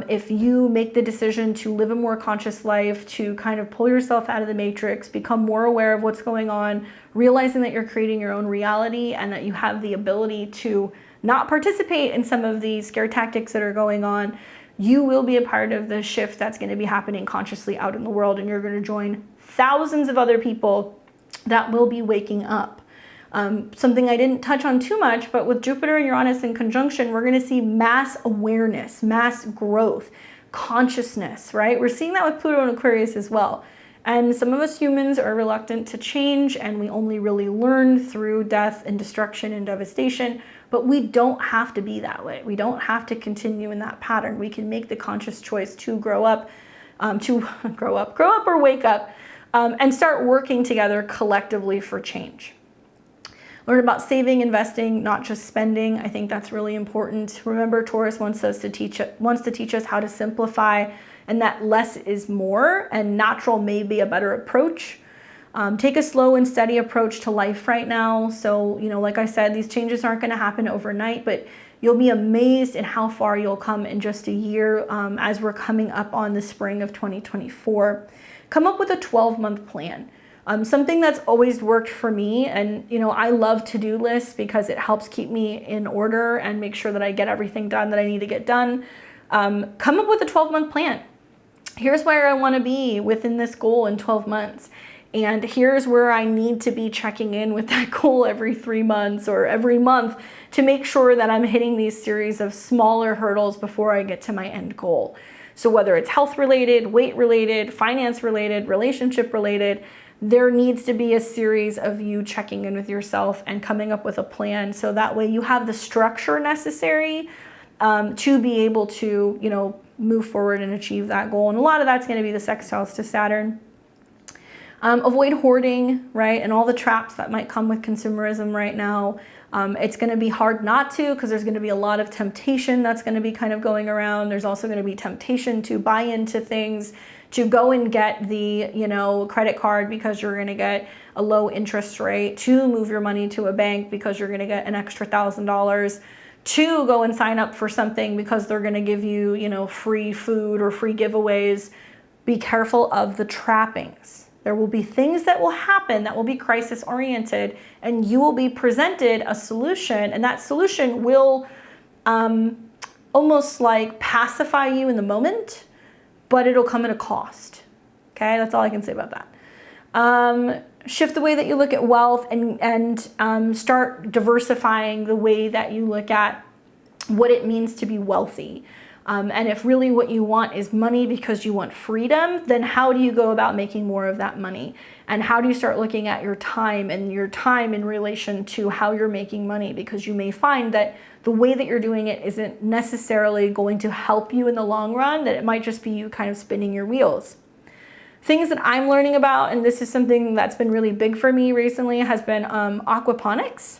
if you make the decision to live a more conscious life, to kind of pull yourself out of the matrix, become more aware of what's going on, realizing that you're creating your own reality and that you have the ability to not participate in some of the scare tactics that are going on, you will be a part of the shift that's going to be happening consciously out in the world, and you're going to join thousands of other people that will be waking up. Something I didn't touch on too much, but with Jupiter and Uranus in conjunction, we're going to see mass awareness, mass growth, consciousness, right? We're seeing that with Pluto and Aquarius as well. And some of us humans are reluctant to change, and we only really learn through death and destruction and devastation, but we don't have to be that way. We don't have to continue in that pattern. We can make the conscious choice to grow up or wake up, and start working together collectively for change. Learn about saving, investing, not just spending. I think that's really important. Remember, Taurus wants to teach us how to simplify, and that less is more, and natural may be a better approach. Take a slow and steady approach to life right now. So, like I said, these changes aren't going to happen overnight, but you'll be amazed at how far you'll come in just a year, as we're coming up on the spring of 2024. Come up with a 12-month plan. Something that's always worked for me, and I love to-do lists because it helps keep me in order and make sure that I get everything done that I need to get done. Come up with a 12-month plan. Here's where I want to be within this goal in 12 months. And here's where I need to be checking in with that goal every 3 months or every month to make sure that I'm hitting these series of smaller hurdles before I get to my end goal. So whether it's health related, weight related, finance related, relationship related, there needs to be a series of you checking in with yourself and coming up with a plan, so that way you have the structure necessary to be able to, move forward and achieve that goal. And a lot of that's going to be the sextiles to Saturn. Avoid hoarding, right? And all the traps that might come with consumerism right now. It's going to be hard not to, because there's going to be a lot of temptation that's going to be kind of going around. There's also going to be temptation to buy into things, to go and get the, credit card because you're going to get a low interest rate, to move your money to a bank because you're going to get an extra $1,000, to go and sign up for something because they're going to give you, free food or free giveaways. Be careful of the trappings. There will be things that will happen that will be crisis oriented, and you will be presented a solution, and that solution will almost like pacify you in the moment, but it'll come at a cost. Okay, that's all I can say about that. Shift the way that you look at wealth, and start diversifying the way that you look at what it means to be wealthy. And if really what you want is money because you want freedom, then how do you go about making more of that money? And how do you start looking at your time in relation to how you're making money? Because you may find that the way that you're doing it isn't necessarily going to help you in the long run, that it might just be you kind of spinning your wheels. Things that I'm learning about, and this is something that's been really big for me recently, has been aquaponics.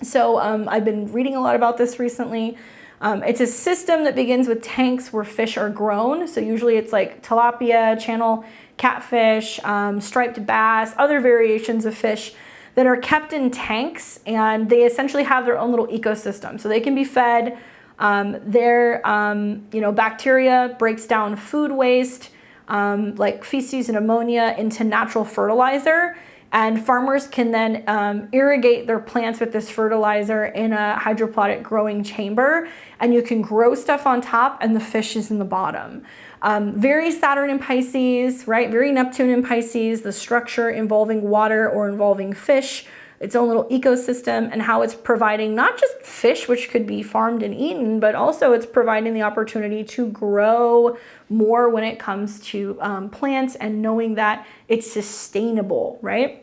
So I've been reading a lot about this recently. It's a system that begins with tanks where fish are grown. So usually it's like tilapia, channel catfish, striped bass, other variations of fish that are kept in tanks, and they essentially have their own little ecosystem. So they can be fed. Their bacteria breaks down food waste, like feces and ammonia, into natural fertilizer. And farmers can then irrigate their plants with this fertilizer in a hydroponic growing chamber, and you can grow stuff on top and the fish is in the bottom. Very Saturn in Pisces, right? Very Neptune in Pisces, the structure involving water or involving fish, its own little ecosystem, and how it's providing not just fish, which could be farmed and eaten, but also it's providing the opportunity to grow more when it comes to plants, and knowing that it's sustainable, right?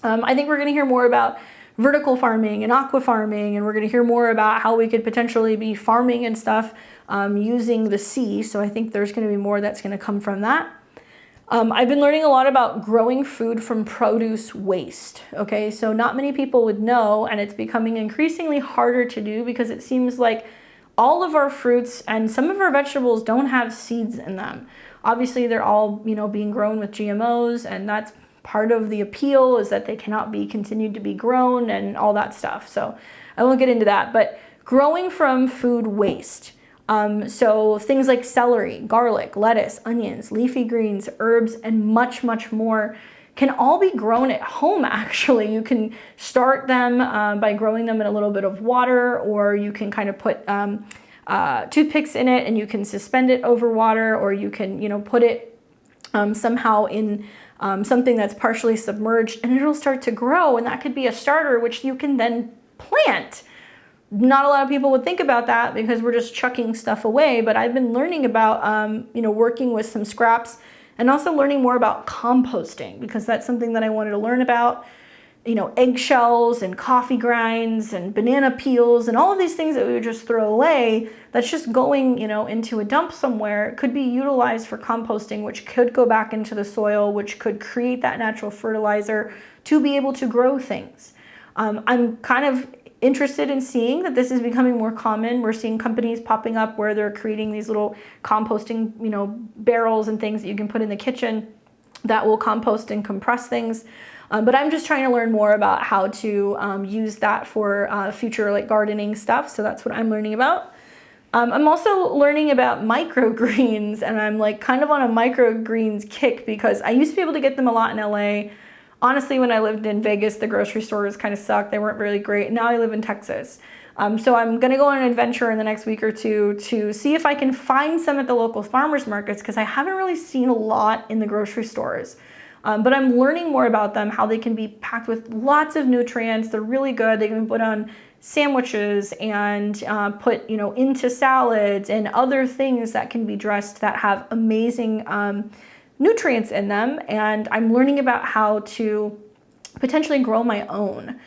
I think we're going to hear more about vertical farming and aqua farming, and we're going to hear more about how we could potentially be farming and stuff using the sea. So I think there's going to be more that's going to come from that. I've been learning a lot about growing food from produce waste. Okay, so not many people would know, and it's becoming increasingly harder to do because it seems like all of our fruits and some of our vegetables don't have seeds in them. Obviously, they're all, being grown with GMOs, and that's part of the appeal, is that they cannot be continued to be grown and all that stuff. So I won't get into that, but growing from food waste. So things like celery, garlic, lettuce, onions, leafy greens, herbs, and much, much more can all be grown at home, actually. You can start them by growing them in a little bit of water, or you can kind of put toothpicks in it and you can suspend it over water, or you can, put it somehow in something that's partially submerged, and it'll start to grow, and that could be a starter, which you can then plant. Not a lot of people would think about that because we're just chucking stuff away, but I've been learning about, working with some scraps, and also learning more about composting, because that's something that I wanted to learn about. Eggshells and coffee grinds and banana peels and all of these things that we would just throw away, that's just going, into a dump somewhere, could be utilized for composting, which could go back into the soil, which could create that natural fertilizer to be able to grow things. I'm kind of interested in seeing that this is becoming more common. We're seeing companies popping up where they're creating these little composting, barrels and things that you can put in the kitchen that will compost and compress things. But I'm just trying to learn more about how to use that for future gardening stuff. So that's what I'm learning about. I'm also learning about microgreens, and I'm kind of on a microgreens kick because I used to be able to get them a lot in LA. Honestly, when I lived in Vegas, the grocery stores kind of sucked. They weren't really great. Now I live in Texas. So I'm going to go on an adventure in the next week or two to see if I can find some at the local farmers markets, because I haven't really seen a lot in the grocery stores. But I'm learning more about them, how they can be packed with lots of nutrients. They're really good. They can be put on sandwiches and put, into salads and other things that can be dressed that have amazing nutrients in them. And I'm learning about how to potentially grow my own,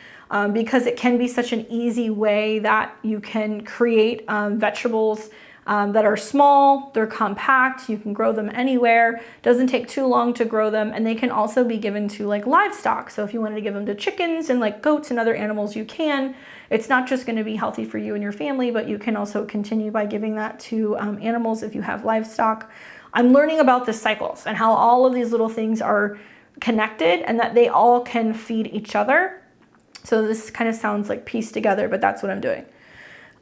because it can be such an easy way that you can create vegetables that are small, they're compact, you can grow them anywhere, doesn't take too long to grow them, and they can also be given to livestock. So if you wanted to give them to chickens and goats and other animals, you can. It's not just going to be healthy for you and your family, but you can also continue by giving that to animals if you have livestock. I'm learning about the cycles and how all of these little things are connected and that they all can feed each other. So this kind of sounds like pieced together, but that's what I'm doing.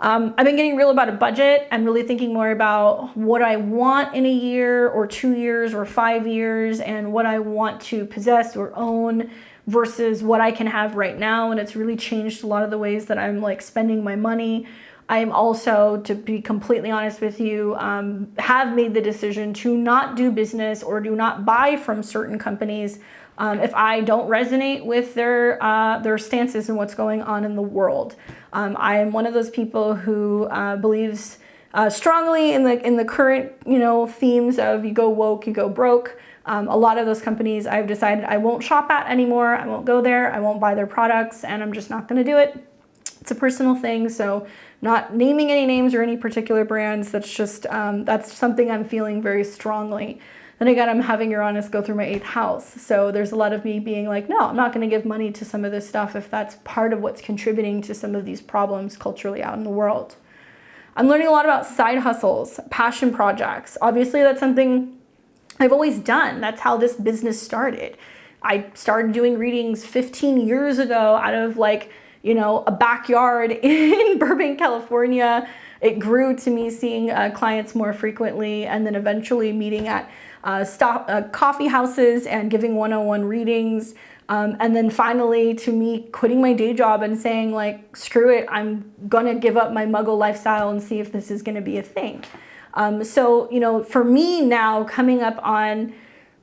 I've been getting real about a budget and really thinking more about what I want in a year or 2 years or 5 years, and what I want to possess or own versus what I can have right now. And it's really changed a lot of the ways that I'm spending my money. I am also, to be completely honest with you, have made the decision to not do business or do not buy from certain companies if I don't resonate with their stances and what's going on in the world. I am one of those people who believes strongly in the current themes of you go woke, you go broke. A lot of those companies I've decided I won't shop at anymore. I won't go there. I won't buy their products, and I'm just not going to do it. It's a personal thing, so not naming any names or any particular brands. That's just that's something I'm feeling very strongly. Then again, I'm having Uranus go through my 8th house, so there's a lot of me being like, no, I'm not going to give money to some of this stuff if that's part of what's contributing to some of these problems culturally out in the world. I'm learning a lot about side hustles, passion projects. Obviously, that's something I've always done. That's how this business started. I started doing readings 15 years ago out of a backyard in Burbank, California. It grew to me seeing clients more frequently, and then eventually meeting at coffee houses and giving one-on-one readings. And then finally to me quitting my day job and saying screw it, I'm gonna give up my muggle lifestyle and see if this is gonna be a thing. So, for me now, coming up on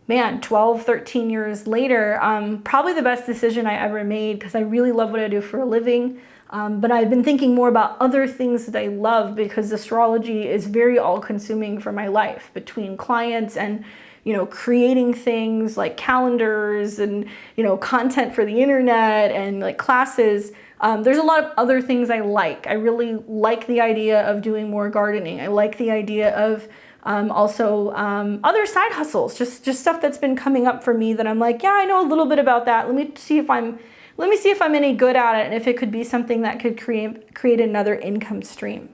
12, 13 years later, probably the best decision I ever made, because I really love what I do for a living. But I've been thinking more about other things that I love, because astrology is very all-consuming for my life, between clients and, creating things like calendars and, content for the internet and classes. There's a lot of other things I like. I really like the idea of doing more gardening. I like the idea of Also, other side hustles, just stuff that's been coming up for me that I'm like, yeah, I know a little bit about that. Let me see if I'm any good at it, and if it could be something that could create another income stream.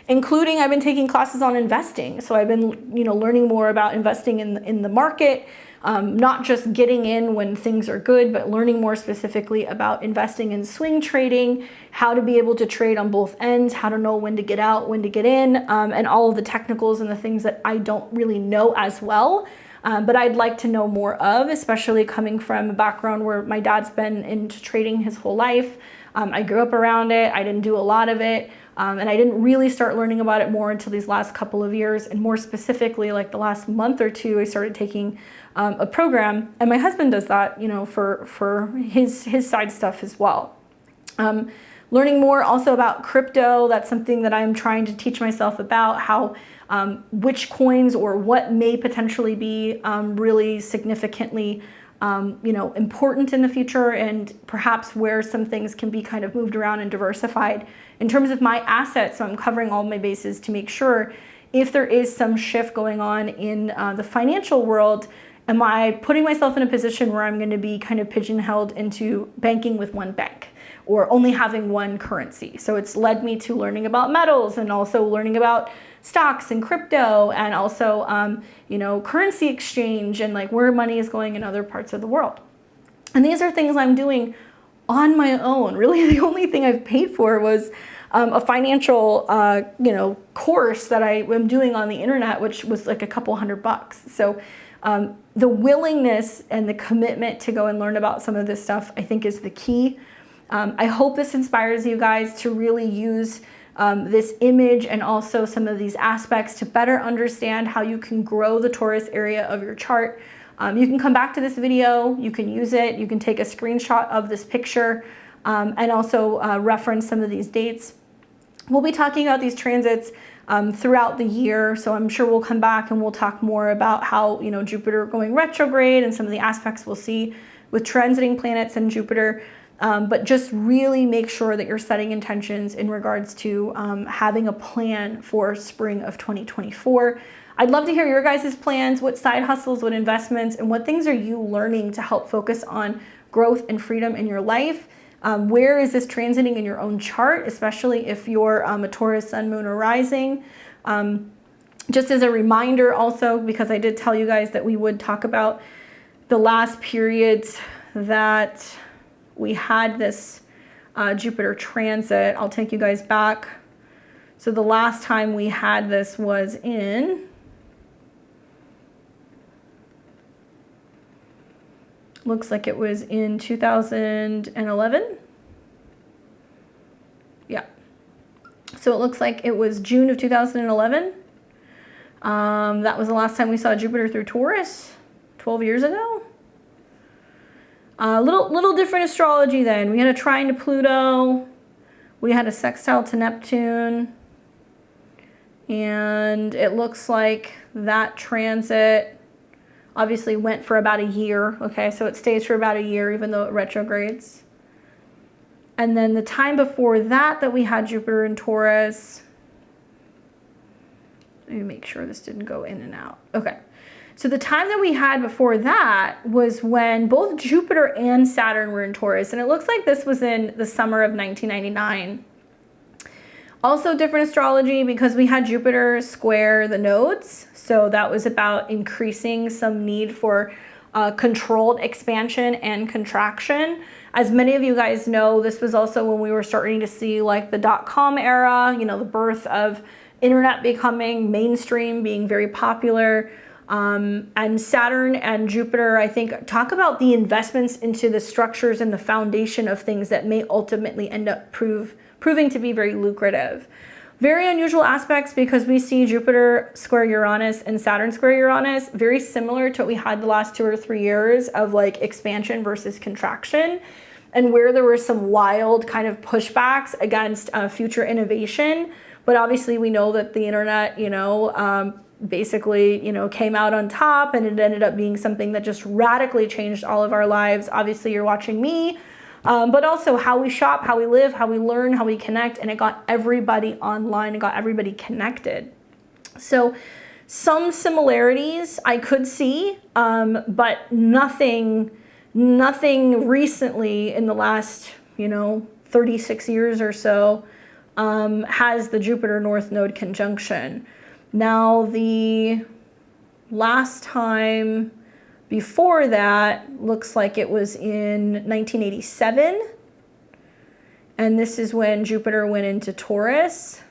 Including, I've been taking classes on investing. So I've been, learning more about investing in the market, not just getting in when things are good, but learning more specifically about investing in swing trading, how to be able to trade on both ends, how to know when to get out, when to get in, and all of the technicals and the things that I don't really know as well. But I'd like to know more of, especially coming from a background where my dad's been into trading his whole life. I grew up around it. I didn't do a lot of it. And I didn't really start learning about it more until these last couple of years. And more specifically, like the last month or two, I started taking a program. And my husband does that, for his side stuff as well. Learning more also about crypto. That's something that I'm trying to teach myself about, how which coins or what may potentially be really significantly important in the future, and perhaps where some things can be kind of moved around and diversified in terms of my assets. So I'm covering all my bases to make sure if there is some shift going on in the financial world, am I putting myself in a position where I'm going to be kind of pigeonholed into banking with one bank or only having one currency. So it's led me to learning about metals and also learning about stocks and crypto, and also currency exchange and like where money is going in other parts of the world. And these are things I'm doing on my own. Really, the only thing I've paid for was a financial course that I am doing on the internet, which was like a couple $100. So the willingness and the commitment to go and learn about some of this stuff, I think, is the key. I hope this inspires you guys to really use this image and also some of these aspects to better understand how you can grow the Taurus area of your chart. You can come back to this video, you can use it, you can take a screenshot of this picture, and also reference some of these dates. We'll be talking about these transits throughout the year, so I'm sure we'll come back and we'll talk more about how Jupiter going retrograde and some of the aspects we'll see with transiting planets and Jupiter. But just really make sure that you're setting intentions in regards to having a plan for spring of 2024. I'd love to hear your guys' plans, what side hustles, what investments, and what things are you learning to help focus on growth and freedom in your life. Where is this transiting in your own chart, especially if you're a Taurus sun, moon, or rising. Just as a reminder also, because I did tell you guys that we would talk about the last periods that we had this Jupiter transit. I'll take you guys back. So the last time we had this was in looks like it was in 2011. Yeah. So it looks like it was June of 2011. That was the last time we saw Jupiter through Taurus, 12 years ago. Little different astrology then. We had a trine to Pluto. We had a sextile to Neptune. And it looks like that transit obviously went for about a year. Okay, so it stays for about a year even though it retrogrades. And then the time before that we had Jupiter in Taurus. Let me make sure this didn't go in and out. Okay. So the time that we had before that was when both Jupiter and Saturn were in Taurus, and it looks like this was in the summer of 1999. Also different astrology because we had Jupiter square the nodes, so that was about increasing some need for controlled expansion and contraction. As many of you guys know, this was also when we were starting to see like the .com era, the birth of internet becoming mainstream, being very popular. And Saturn and Jupiter, I think, talk about the investments into the structures and the foundation of things that may ultimately end up proving to be very lucrative. Very unusual aspects because we see Jupiter square Uranus and Saturn square Uranus, very similar to what we had the last 2 or 3 years of like expansion versus contraction, and where there were some wild kind of pushbacks against future innovation. But obviously we know that the internet, basically, came out on top, and it ended up being something that just radically changed all of our lives. Obviously, you're watching me, but also how we shop, how we live, how we learn, how we connect, and it got everybody online, it got everybody connected. So some similarities I could see, but nothing recently in the last, 36 years or so has the Jupiter North Node conjunction. Now, the last time before that looks like it was in 1987. And this is when Jupiter went into Taurus.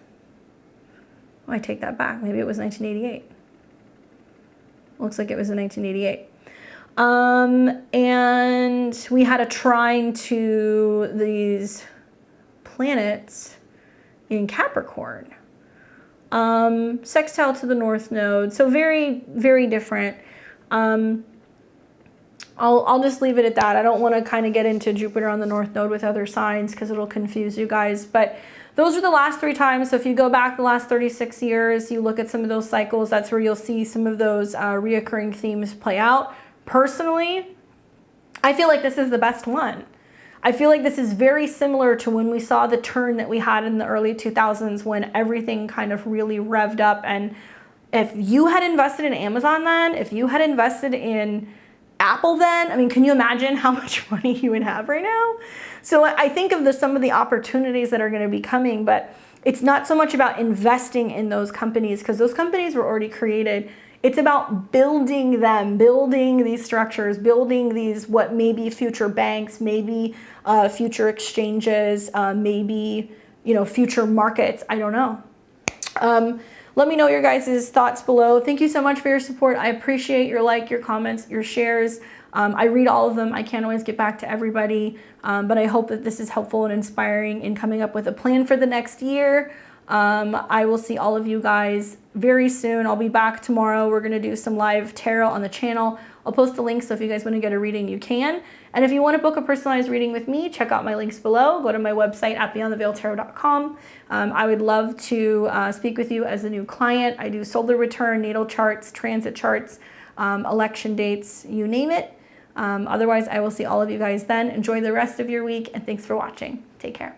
Oh, I take that back. Maybe it was 1988. Looks like it was in 1988. And we had a trine to these planets in Capricorn. Sextile to the North Node. So very, very different. I'll just leave it at that. I don't want to kind of get into Jupiter on the North Node with other signs because it'll confuse you guys. But those are the last 3 times. So if you go back the last 36 years, you look at some of those cycles, that's where you'll see some of those reoccurring themes play out. Personally, I feel like this is the best one. I feel like this is very similar to when we saw the turn that we had in the early 2000s when everything kind of really revved up. And if you had invested in Amazon then, if you had invested in Apple then, I mean, can you imagine how much money you would have right now? So I think of some of the opportunities that are going to be coming, but it's not so much about investing in those companies because those companies were already created. It's about building them, building these structures, building these what may be future banks, maybe future exchanges, maybe future markets. I don't know. Let me know your guys' thoughts below. Thank you so much for your support. I appreciate your your comments, your shares. I read all of them. I can't always get back to everybody, but I hope that this is helpful and inspiring in coming up with a plan for the next year. I will see all of you guys very soon. I'll be back tomorrow. We're going to do some live tarot on the channel. I'll post the link so if you guys want to get a reading, you can. And if you want to book a personalized reading with me, check out my links below. Go to my website at beyondtheveiltarot.com. I would love to speak with you as a new client. I do solar return, natal charts, transit charts, election dates, you name it. Otherwise, I will see all of you guys then. Enjoy the rest of your week, and thanks for watching. Take care.